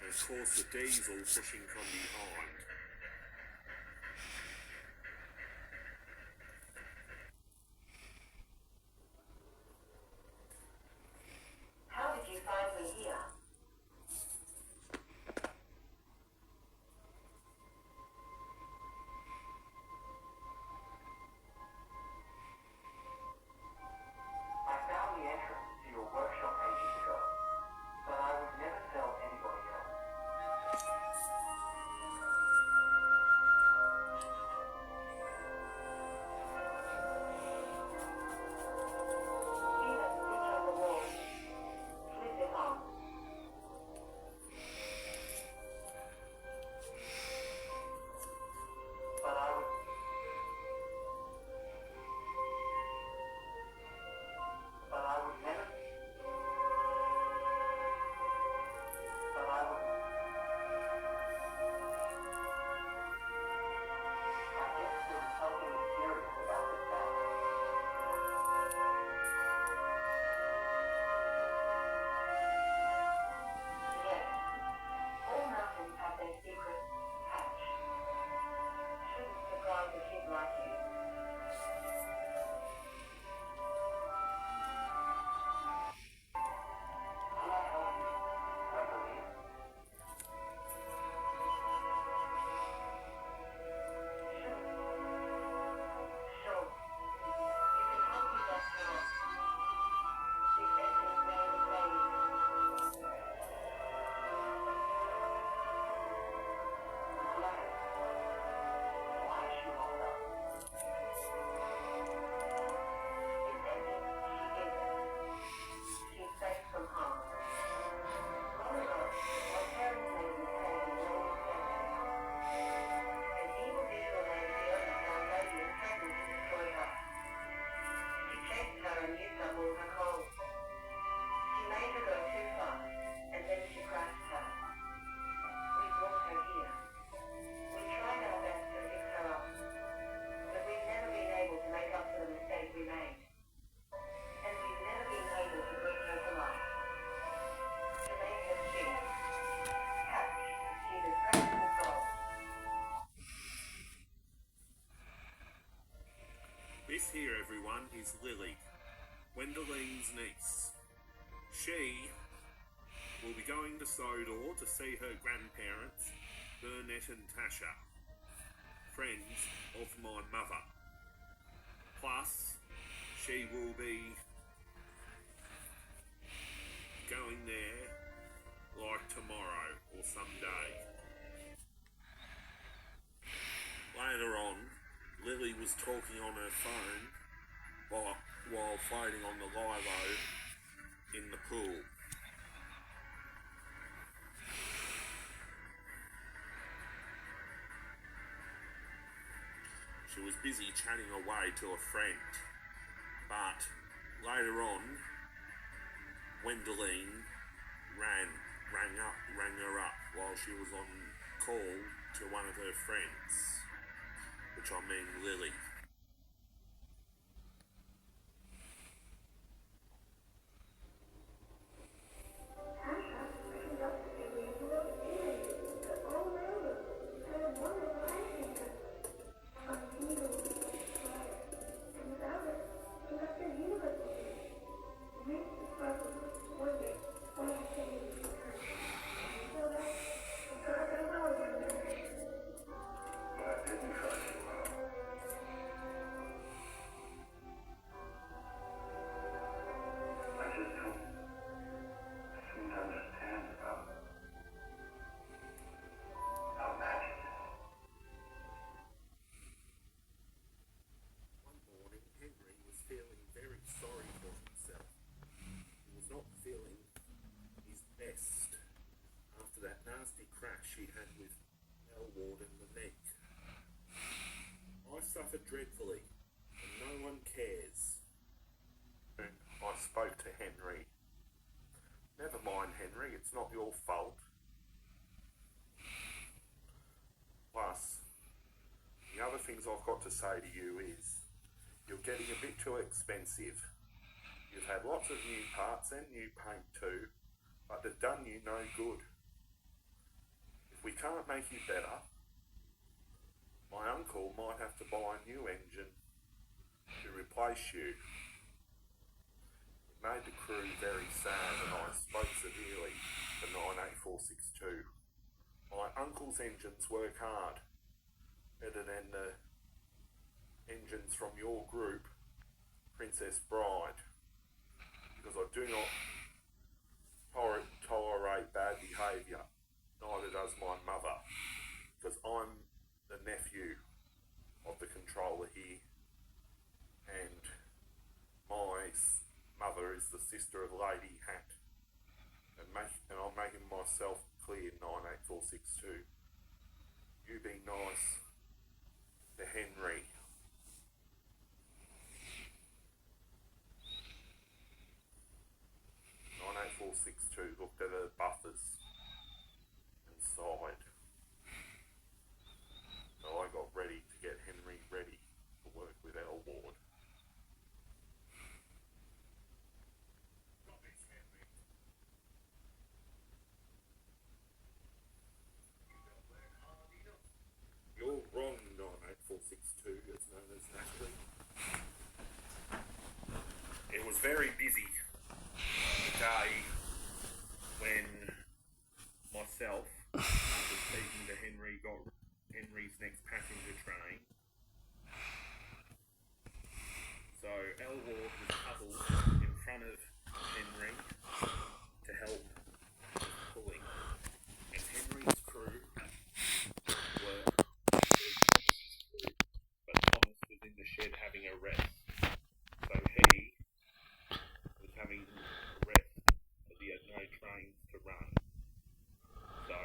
And of course the diesel pushing from behind. How did you find me here? I found the entrance to your workshop ages ago, but I would never tell anybody else. See that stitch on the wall? Flip it up. But I would. But I would never. But I would. I guess there was something mysterious about this town. Yes. All mountains have their secret patch. Shouldn't surprise a kid like you. Can I help you? I believe. Sure. You can help me that now. This entrance may be made. I'm glad. Why is she locked up? This ending, she isn't. She's safe from harm. Long ago, my parents made a mistake in laying skeleton house. An evil visual named Fiona found Lady and threatened to destroy her. She chased her and used up all her coal. She made her go too far, and then she crashed her. We brought her here. We tried our best to fix her up, but we've never been able to make up for the mistake we made. And we've never been able to bring her to life. To make her sing. Catch, she's as precious as gold. This here, everyone, is Lily, Gwendoline's niece. She will be going to Sodor to see her grandparents, Burnett and Tasha, friends of my mother. Plus, she will be going there like tomorrow. some day. Later on, Lily was talking on her phone while floating on the lilo in the pool. She was busy chatting away to a friend, but later on, Gwendoline rang her up while she was on call to one of her friends, which I mean Lily. She had with Elward in the neck. I suffered dreadfully, and no one cares. And I spoke to Henry. Never mind, Henry, it's not your fault. Plus, the other things I've got to say to you is, you're getting a bit too expensive. You've had lots of new parts and new paint too, but they've done you no good. We can't make you better. My uncle might have to buy a new engine to replace you. It made the crew very sad, and I spoke severely to 98462. My uncle's engines work hard, better than the engines from your group, Princess Bride, because I do not tolerate bad behaviour. Neither does my mother, because I'm the nephew of the controller here, and my mother is the sister of Lady Hat, and I'm making myself clear, 98462. You be nice to Henry. 98462 looked at her buffers and sighed. So I got ready to get Henry ready to work with Elward. You're wrong, 98462, it's known as Natalie. It was very busy the day when myself, after speaking to Henry, got Henry's next passenger train. So Elward was huddled in front of Henry to help with pulling, and Henry's crew were but Thomas was in the shed having a rest. So he was having a rest as he had no trains to run. So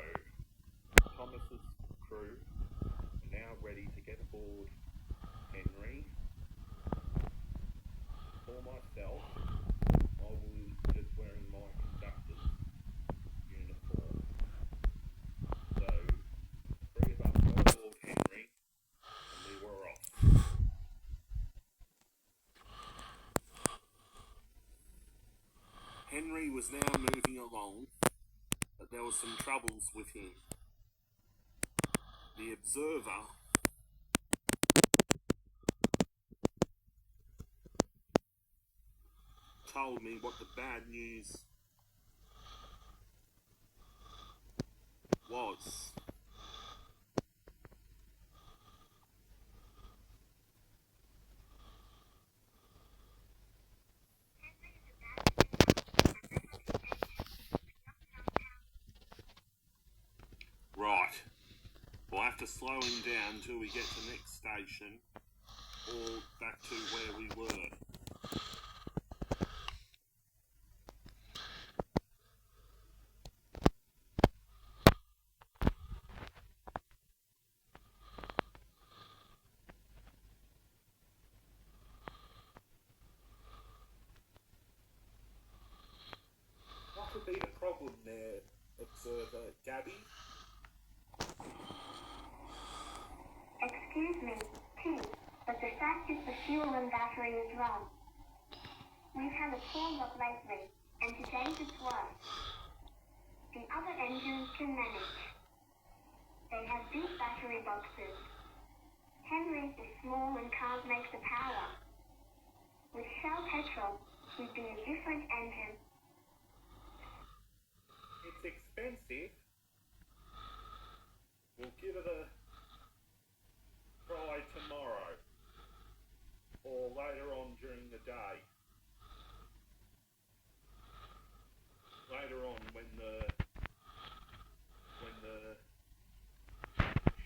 Thomas's crew are now ready to get aboard Henry. For myself, I was just wearing my conductor's uniform. So three of us got aboard Henry and we were off. Henry was now moving along, but there were some troubles with him. The observer told me what the bad news was. We'll have to slow him down till we get to the next station or back to where we were. What could be the problem there, Observer Gabby? Excuse me, T, but the fact is the fuel and battery is wrong. We've had a poor look lately, and today's it's worse. The other engines can manage. They have big battery boxes. Henry's is small and can't make the power. With Shell petrol, we'd be a different engine. It's expensive. We'll give it a try tomorrow or later on during the day. Later on when the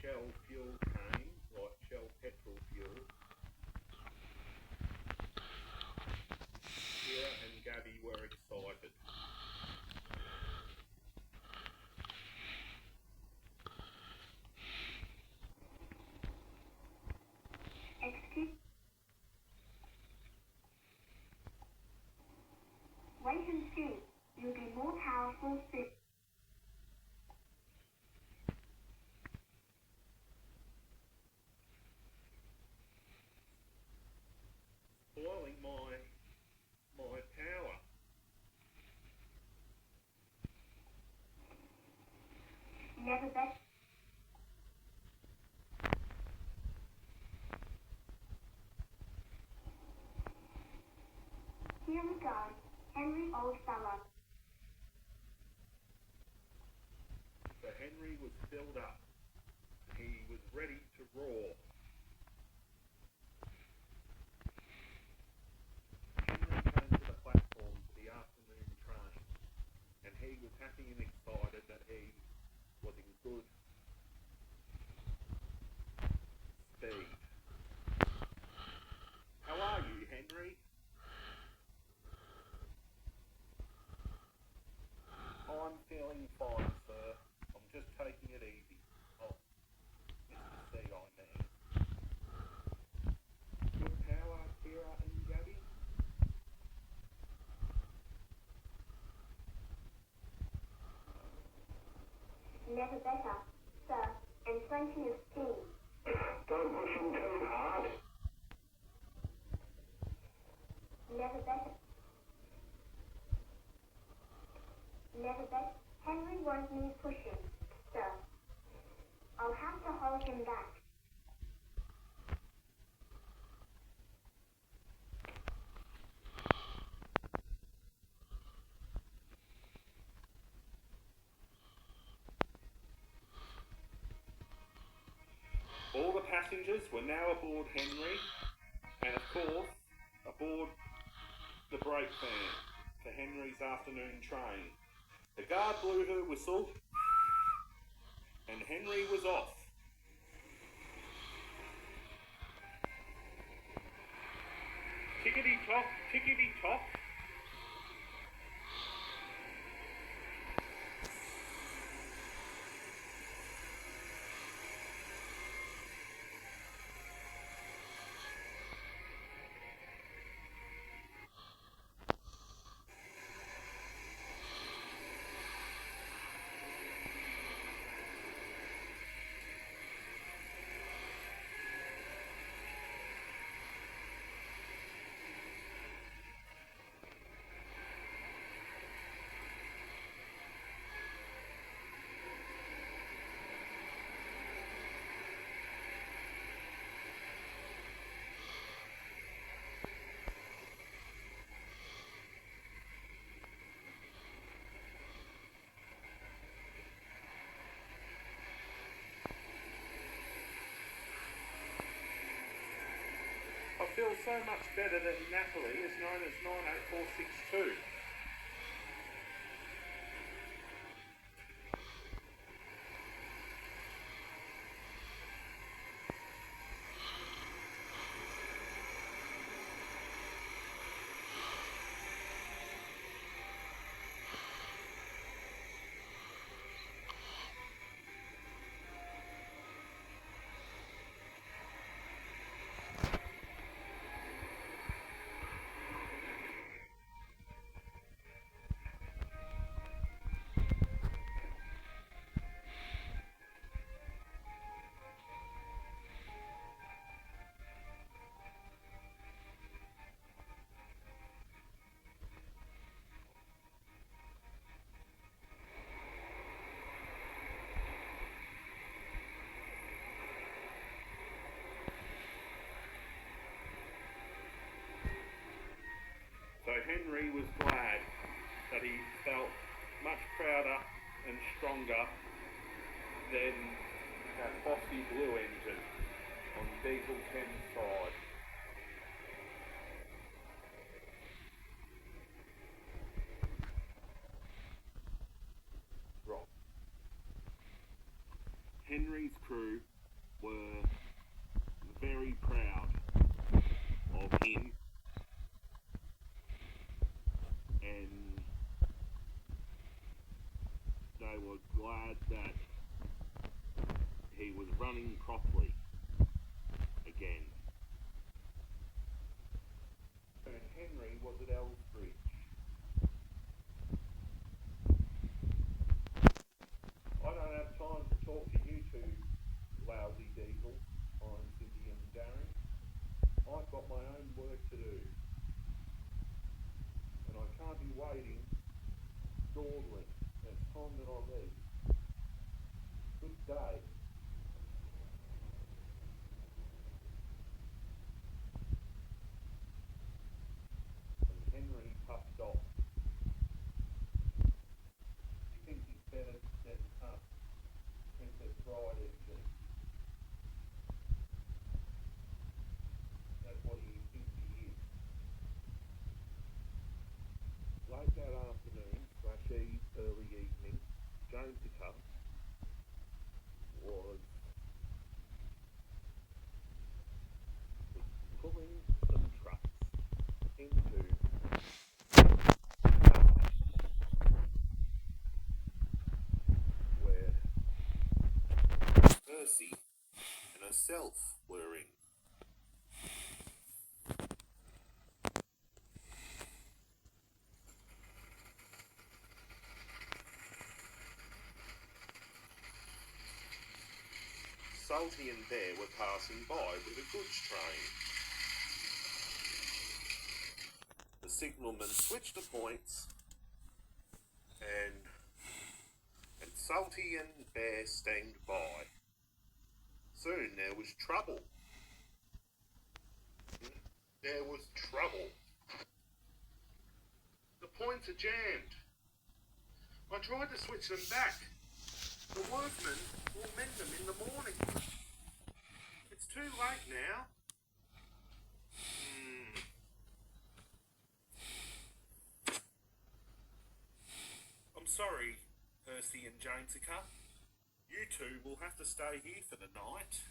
Shell fuel came, like Shell petrol fuel, Kira and Gabby were excited. Wait and see. You'll be more powerful soon. Spoiling my power. Never bet. Here we go. Henry, old fella. So Henry was filled up. He was ready to roar. Henry came to the platform for the afternoon train, and he was happy and excited that he was in good speed. How are you, Henry? I'm feeling fine, sir. I'm just taking it easy. Oh, Mr. C, I mean. Good power, Kira and Gabby? Never better, sir, and plenty of steam. Don't push him too hard. Never better. Never better. Henry won't need pushing, sir. I'll have to hold him back. All the passengers were now aboard Henry, and of course, aboard the brake van for Henry's afternoon train. The guard blew her whistle, and Henry was off. Tickety-tock, tickety-tock. I feel so much better that Napoli is known as 98462. Henry was glad that he felt much prouder and stronger than that bossy blue engine on Diesel 10's side. Right. Henry's crew were very proud of him, and they were glad that he was running properly again. And Henry was at Albury. I don't have time to talk to you two lousy diesels, I'm Cindy and Darren. I've got my own work to do, and I can't be waiting dawdling. It's time that I leave. Good day. And Henry puffed off. He thinks he's better than us, Princess Bride engine. That's what he thinks he is. Late that afternoon, early evening, Jamesica was pulling some trucks into where Percy and herself were in. Salty and Bear were passing by with a goods train. The signalman switched the points, and Salty and Bear steamed by. Soon there was trouble. There was trouble. The points are jammed. I tried to switch them back. The workmen will mend them in the morning. It's too late now. I'm sorry, Percy and Jamesica. You two will have to stay here for the night.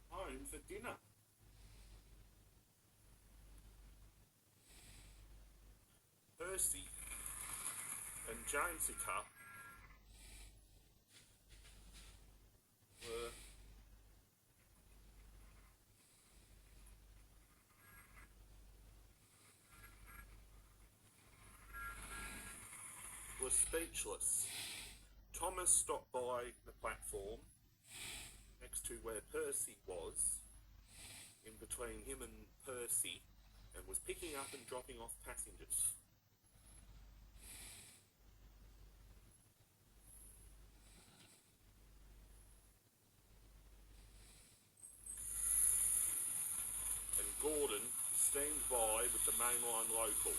Home for dinner. Percy and Jamesica were speechless. Thomas stopped by the platform next to where Percy was, in between him and Percy, and was picking up and dropping off passengers. And Gordon steamed by with the mainline local.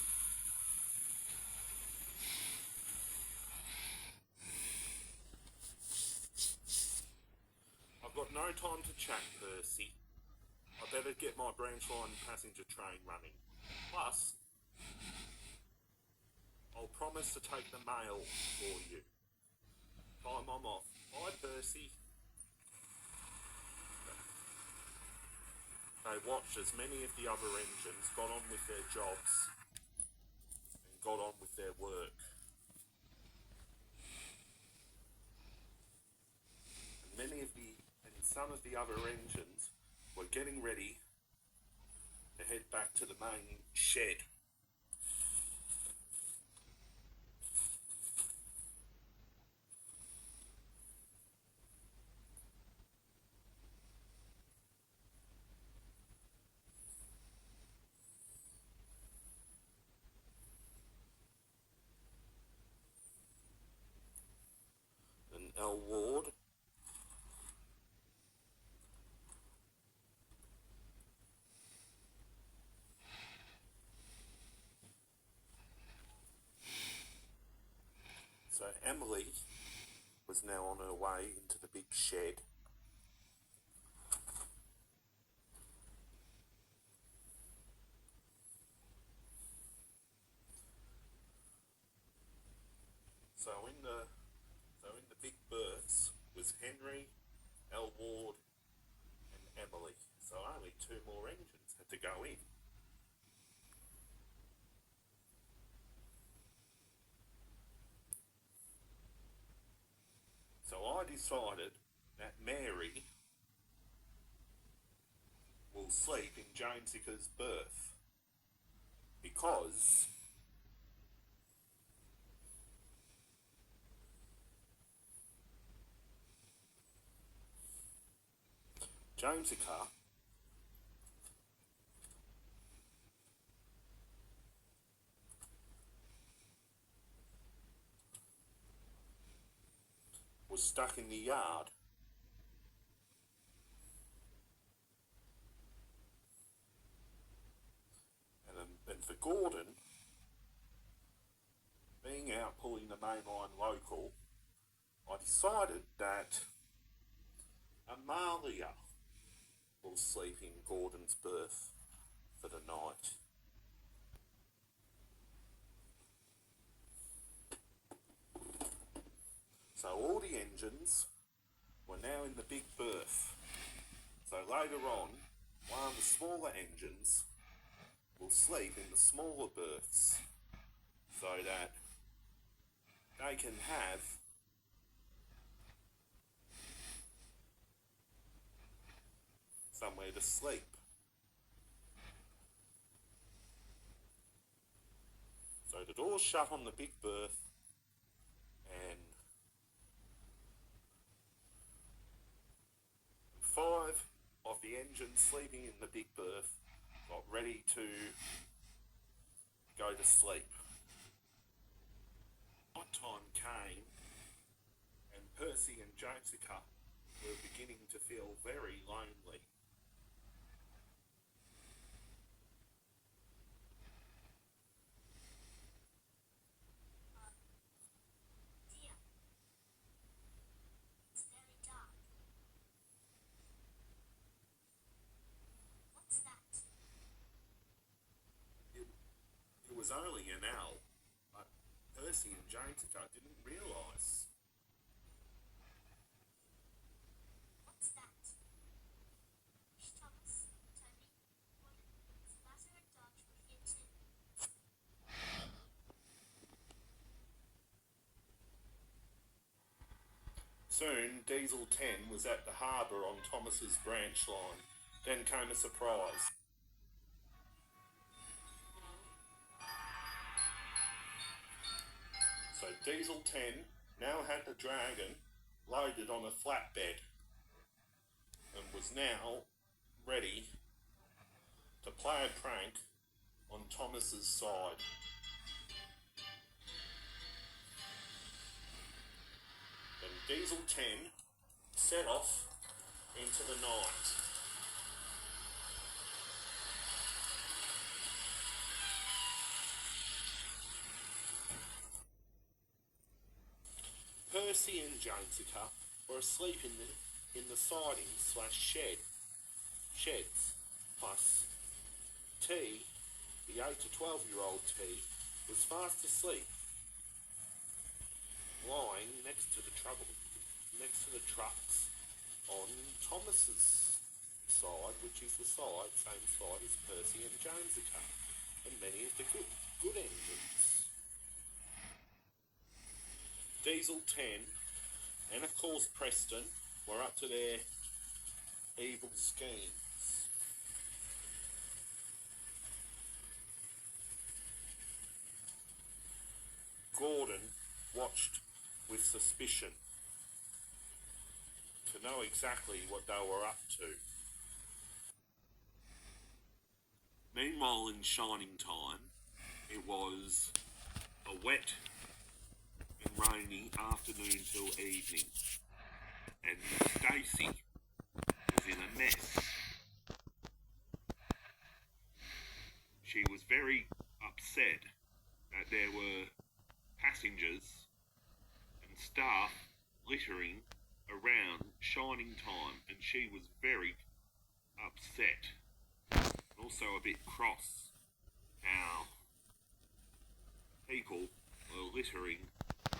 I've got no time to chat, Percy. I better get my branch line passenger train running. Plus, I'll promise to take the mail for you. Time I'm off. Bye, Percy. They watched as many of the other engines got on with their jobs and got on with their work. And some of the other engines were getting ready to head back to the main shed. L. Ward. So Emily was now on her way into the big shed. So in the big berths was Henry, L. Ward, and Emily. So only 2 more engines had to go in. So I decided that Mary will sleep in Jamesica's berth because Jamesica was stuck in the yard. And for Gordon, being out pulling the mainline local, I decided that Amalia will sleep in Gordon's berth for the night. So all the engines were now in the big berth. So later on, one of the smaller engines will sleep in the smaller berths so that they can have somewhere to sleep. So the doors shut on the big berth, and 5 of the engines sleeping in the big berth got ready to go to sleep. Night time came, and Percy and Jamesica were beginning to feel very lonely. Dear, it's very dark. What's that? It was only an owl, but Percy and Jamesica didn't realise. What's that? Shh, Thomas, Toby, Gordon, Sebastian and Dodge were here too. Soon, Diesel 10 was at the harbour on Thomas's branch line. Then came a surprise. So Diesel 10 now had the Dragon loaded on a flatbed and was now ready to play a prank on Thomas's side. Then Diesel 10 set off into the night. Percy and Jamesica were asleep in the sidings / sheds, plus T, the 8 to 12-year-old T, was fast asleep, lying next to the trucks on Thomas's side, which is the same side as Percy and Jamesica, and many of the good engines. Diesel 10 and of course Preston were up to their evil schemes. Gordon watched with suspicion to know exactly what they were up to. Meanwhile, in Shining Time, it was a wet and rainy afternoon till evening, and Stacy was in a mess. She was very upset that there were passengers and staff littering around Shining Time, and she was very upset, also a bit cross how people were littering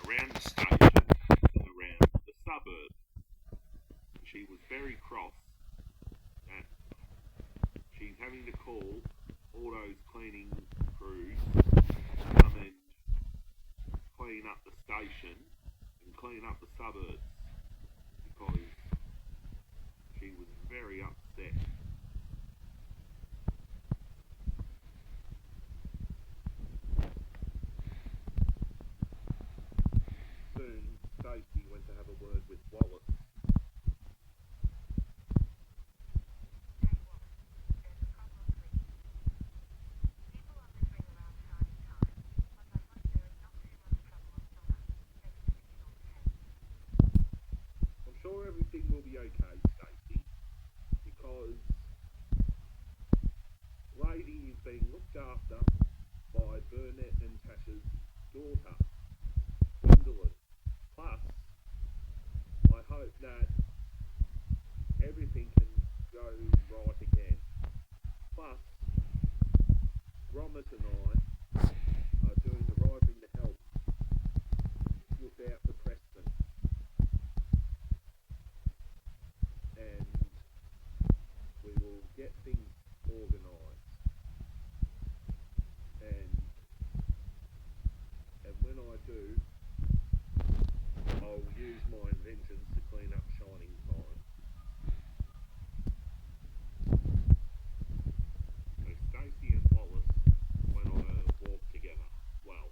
around the station and around the suburb. She was very cross that she's having to call all those cleaning crews to come and clean up the station and clean up the suburbs because she was very upset. Soon, Stacey went to have a word with Wallace. Hey Wallace, there's a problem, please. People are littering around Shining Time, but I hope there is not too much trouble on summer. Everything is okay. I'm sure everything will be okay, Stacey, because Lady is being looked after by Burnett and Tasha's daughter, Gwendolyn. Plus, I hope that everything can go right again. Plus, Gromit and I are doing the right thing to help look out for Preston. And we will get things organised. And when I do, I'll use my inventions to clean up Shining Time. So Stacey and Wallace went on a walk together. Well,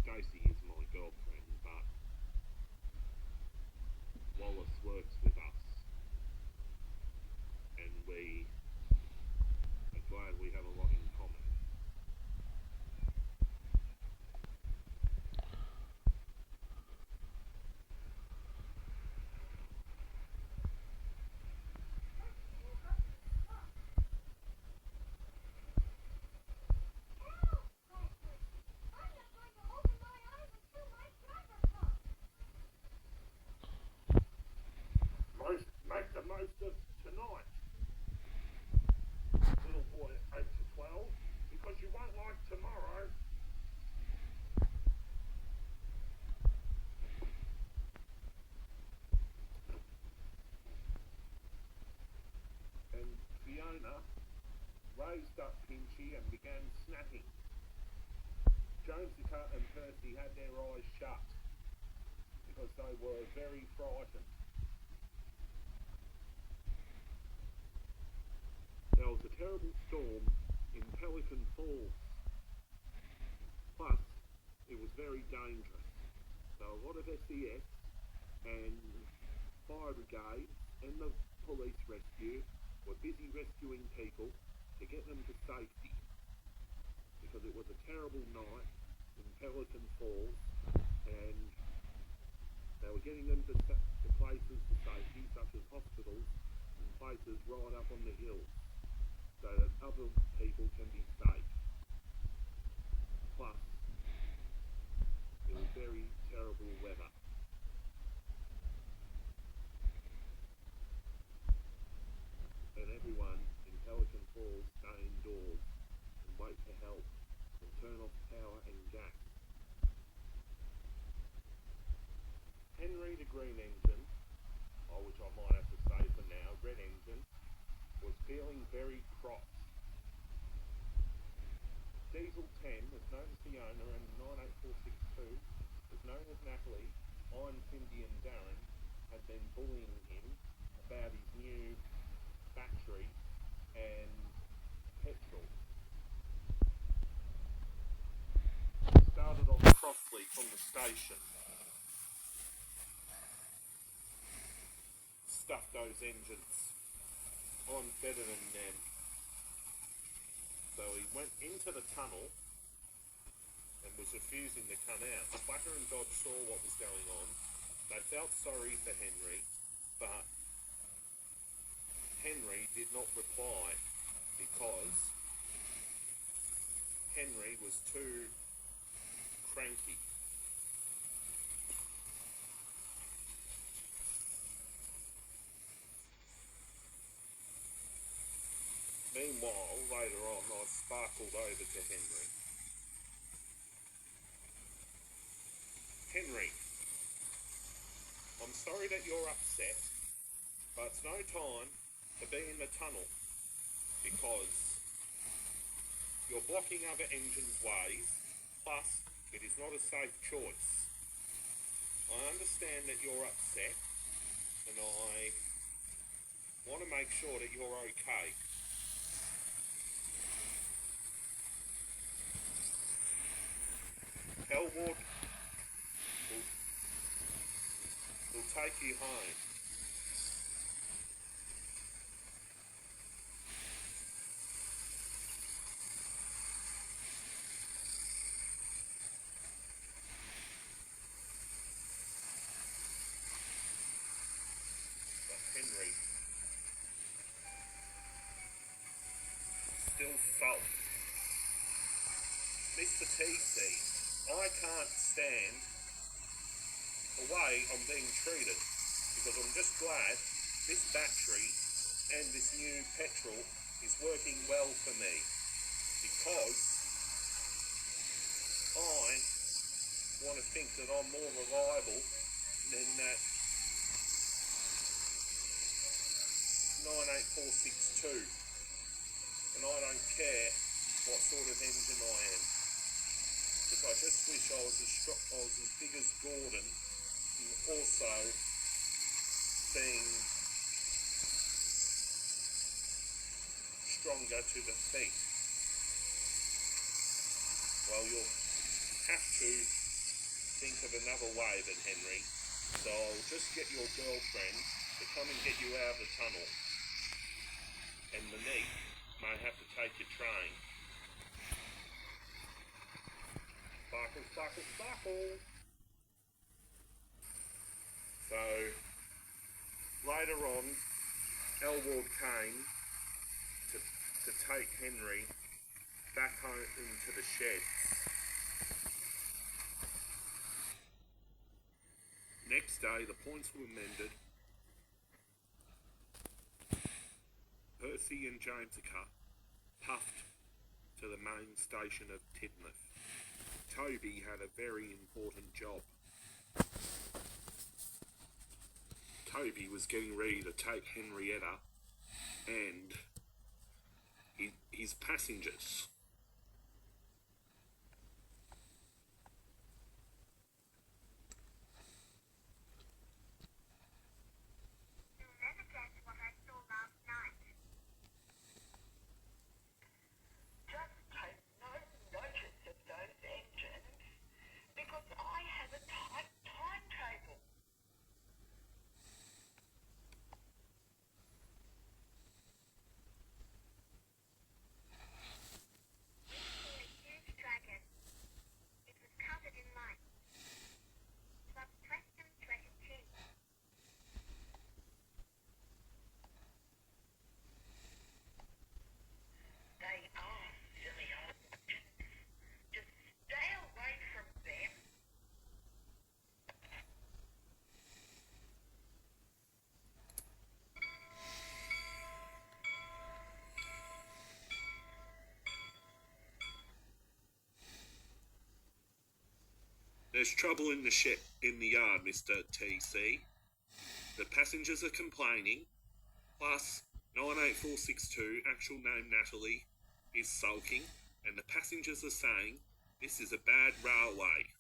Stacey is my girlfriend, but Wallace works with us. And we are glad we have a lot in common. Make the most of tonight, little boy 8 to 12, because you won't like tomorrow. And Fiona raised up Pinchy and began snapping. Jonesy and Percy had their eyes shut because they were very frightened. There was a terrible storm in Pelican Falls. Plus, it was very dangerous. So a lot of SES and fire brigades and the police rescue were busy rescuing people to get them to safety. Because it was a terrible night in Pelican Falls and they were getting them to places to safety, such as hospitals and places right up on the hills, so that other people can be safe. Plus, it was very terrible weather. And everyone in Pelican Falls stay indoors and wait for help and turn off power and gas. Henry the Green Engine, which I might have to say for now, Red Engine, was feeling very cross. Diesel 10 was known as the owner, and 98462 was known as Natalie, Iron Cindy and Darren had been bullying him about his new battery and petrol. Started off crossly from the station. Stuff those engines. I'm better than them. So he went into the tunnel and was refusing to come out. Quacker and Dodge saw what was going on. They felt sorry for Henry, but Henry did not reply because Henry was too cranky. Meanwhile, later on, I sparkled over to Henry. Henry, I'm sorry that you're upset, but it's no time to be in the tunnel because you're blocking other engines' ways, plus it is not a safe choice. I understand that you're upset, and I want to make sure that you're okay. Elwood will take you home. But Henry still sulked. Mr. TC, I can't stand the way I'm being treated because I'm just glad this battery and this new petrol is working well for me because I want to think that I'm more reliable than that 98462, and I don't care what sort of engine I am. Because I just wish I was as big as Gordon, and also being stronger to the feet. Well, you'll have to think of another way than Henry, so I'll just get your girlfriend to come and get you out of the tunnel. And Monique may have to take your train. Sparkle, sparkle, sparkle. So, later on, Elwood came to take Henry back home into the sheds. Next day, the points were mended. Percy and Jamesica puffed to the main station of Tidmouth. Toby had a very important job. Toby was getting ready to take Henrietta and his passengers. You'll never guess what I saw last night. Just take no notice of those engines because I have a tight timetable. We saw a huge dragon. It was covered in light. Plus Preston threatened him. They are silly old engines. Just stay away from them. There's trouble in the yard, Mr. TC. The passengers are complaining, plus 98462, actual name Natalie, is sulking, and the passengers are saying this is a bad railway.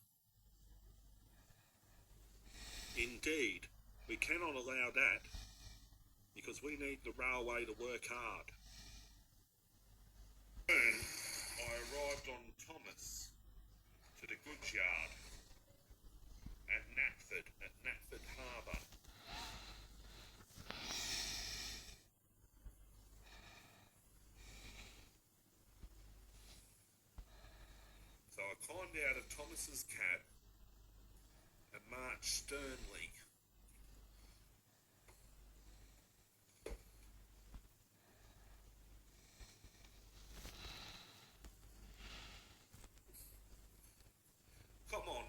Indeed, we cannot allow that, because we need the railway to work hard. Then I arrived on Thomas to the goods yard at Knapford Harbour. So I climbed out of Thomas's cab and marched sternly. Come on,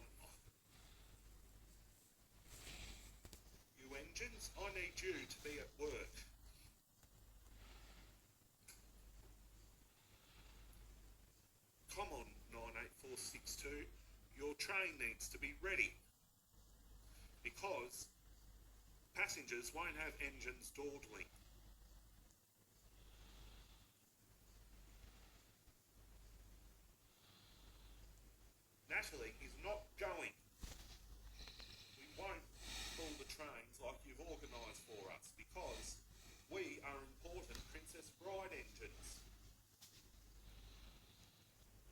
you engines, I need you to be at work. Come on, 98462, your train needs to be ready, because passengers won't have engines dawdling. Natalie is not going. We won't pull the trains like you've organised for us, because we are important Princess Bride engines.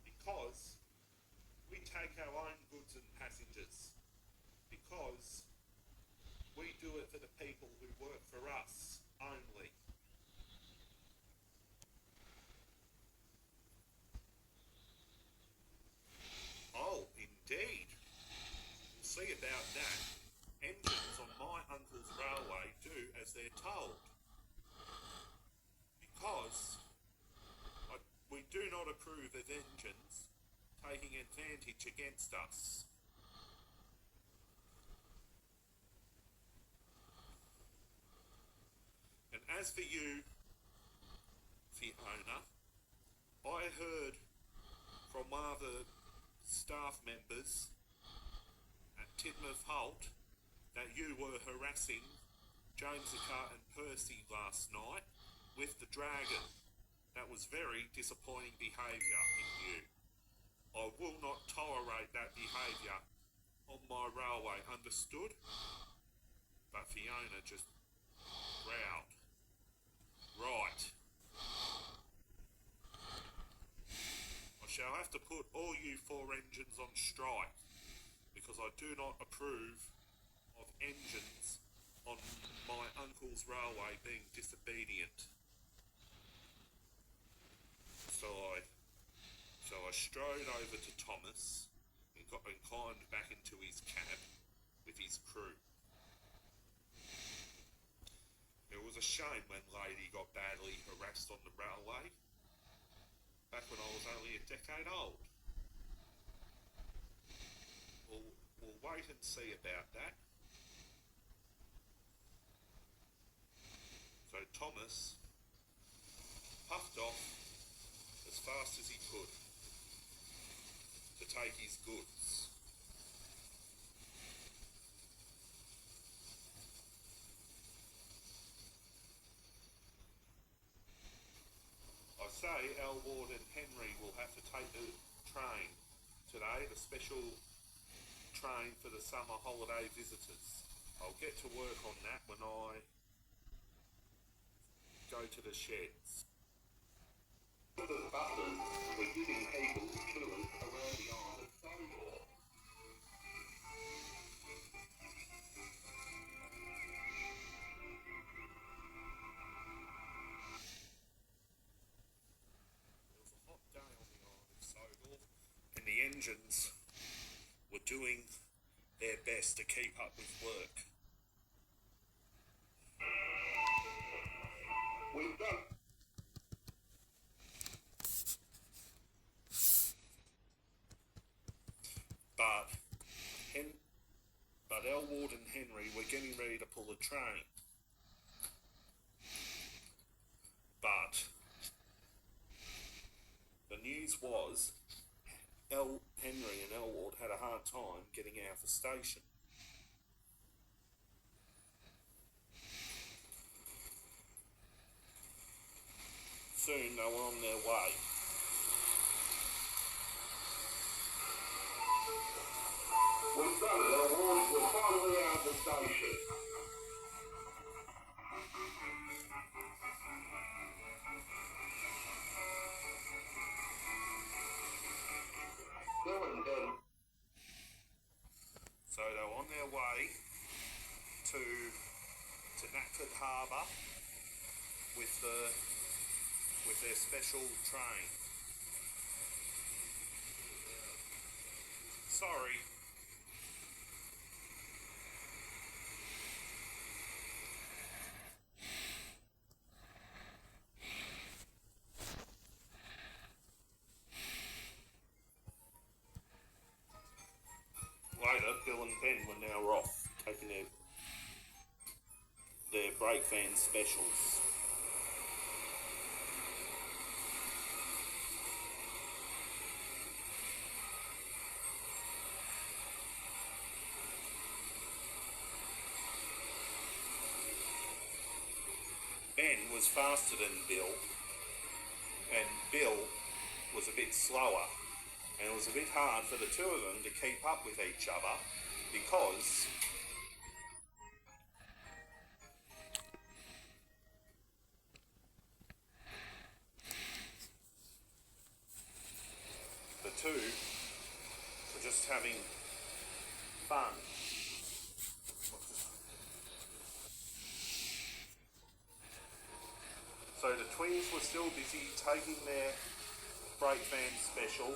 Because we take our own goods and passengers. Because we do it for the people who work for us only. Oh, indeed. We'll see about that. Engines on my uncle's railway do as they're told. Because we do not approve of engines taking advantage against us. And as for you, Fiona, I heard from one of the staff members at Tidmouth Holt that you were harassing Jamesica and Percy last night with the dragon. That was very disappointing behaviour in you. I will not tolerate that behaviour on my railway, understood? But Fiona just growled. Right. I shall have to put all you 4 engines on strike, because I do not approve of engines on my uncle's railway being disobedient. So I strode over to Thomas and climbed back into his cab with his crew. It was a shame when Lady got badly harassed on the railway, back when I was only a decade old. We'll wait and see about that. So Thomas puffed off as fast as he could to take his goods. I say Elward and Henry will have to take the train today, the special train for the summer holiday visitors. I'll get to work on that when I go to the sheds. The butlers were giving people tours around the island of Sodor. It was a hot day on the island of Sodor, and the engines were doing their best to keep up with work. We've done. But Elward and Henry were getting ready to pull the train. But the news was Henry and Elward had a hard time getting out of the station. Soon they were on their way. We've done it, Elward. We're finally out of the station. Go and done. So they were on their way to Knapford Harbour with their special train. Sorry. Later, Bill and Ben were now off, taking their break van specials. Ben was faster than Bill, and Bill was a bit slower, and it was a bit hard for the two of them to keep up with each other because the two were just having fun. So the twins were still busy taking their break van special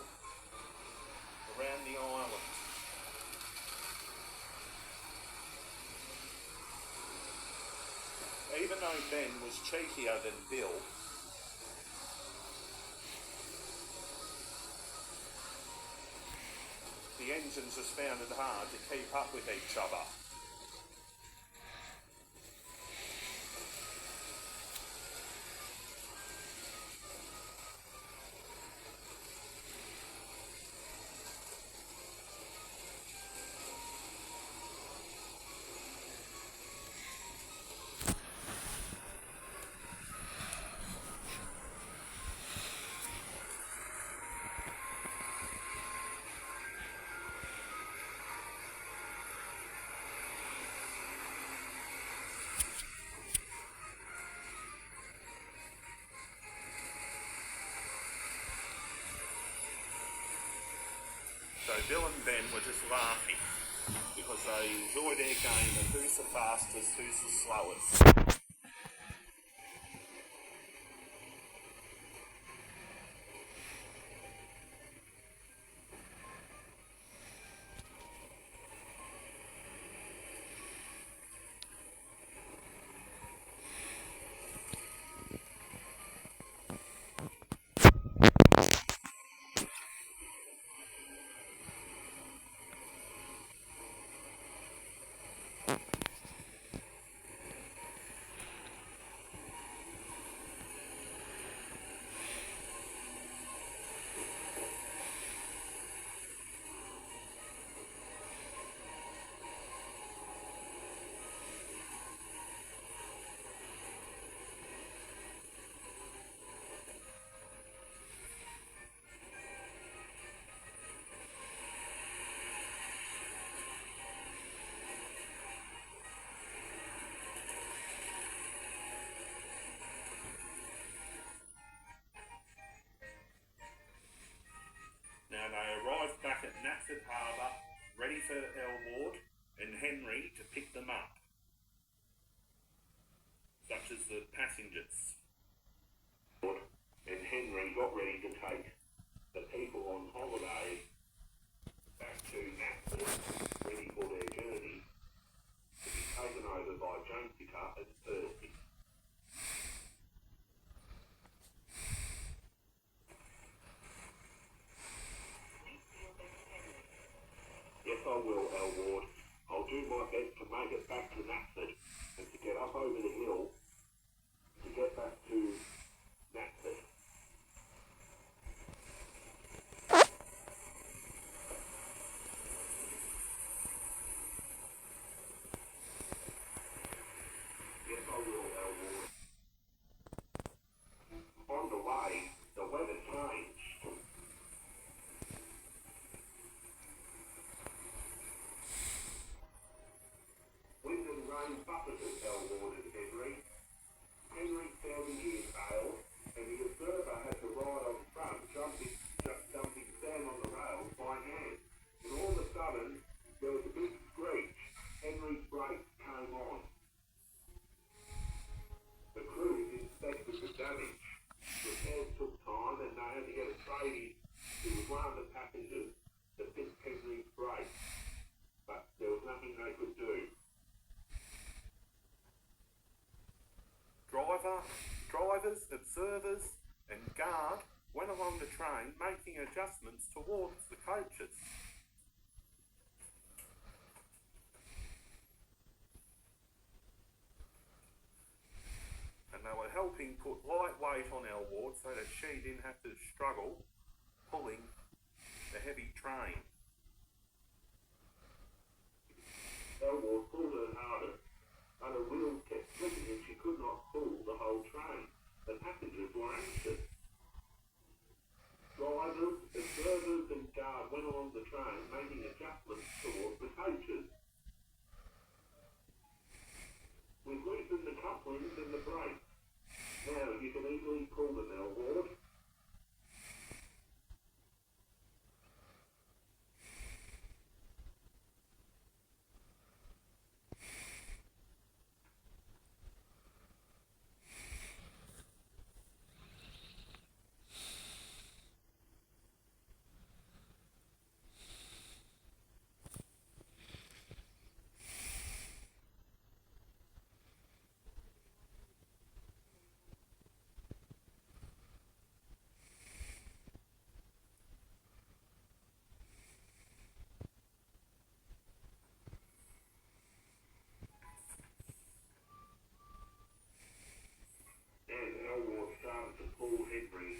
around the island. Even though Ben was cheekier than Bill, the engines just found it hard to keep up with each other. So Bill and Ben were just laughing because they enjoy their game of who's the fastest, who's the slowest. Now they arrived back at Natford Harbour, ready for Elward and Henry to pick them up, such as the passengers. And Henry got ready to take the people on holiday back to Natford, ready for their journey to be taken over by Jessica and Thursday. Yes, I will, Elward. I'll do my best to make it back to Natford and to get up over the hill to get back to Natford. Yes, I will, Elward. On the way, the weather changed. Wind and rain drivers, observers, and guard went along the train making adjustments towards the coaches. And they were helping put light weight on our ward so that she didn't have to struggle pulling the heavy train. Elmore pulled her harder, and her wheels kept slipping and she could not pull the whole train. The passengers were anxious. Drivers, observers and guard went along the train making adjustments towards the coaches. We've loosened the couplings and the brakes. Now you can easily pull them, Elmore. And Elmore started to pull Henry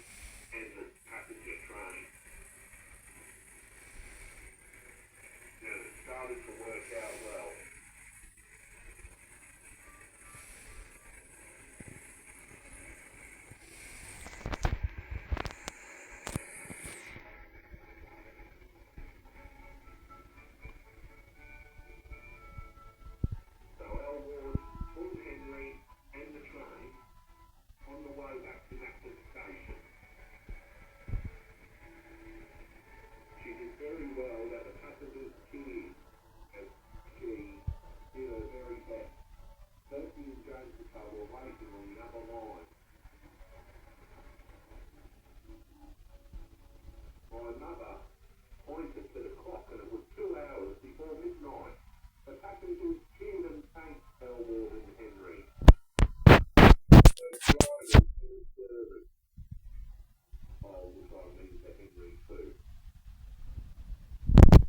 and the passenger train. And it started to work out well. So Elmore pulled Henry and the train on the way back to Macklin Station. She did very well that the passengers cheered as she did her very best. Percy and James were waiting on the other line. My mother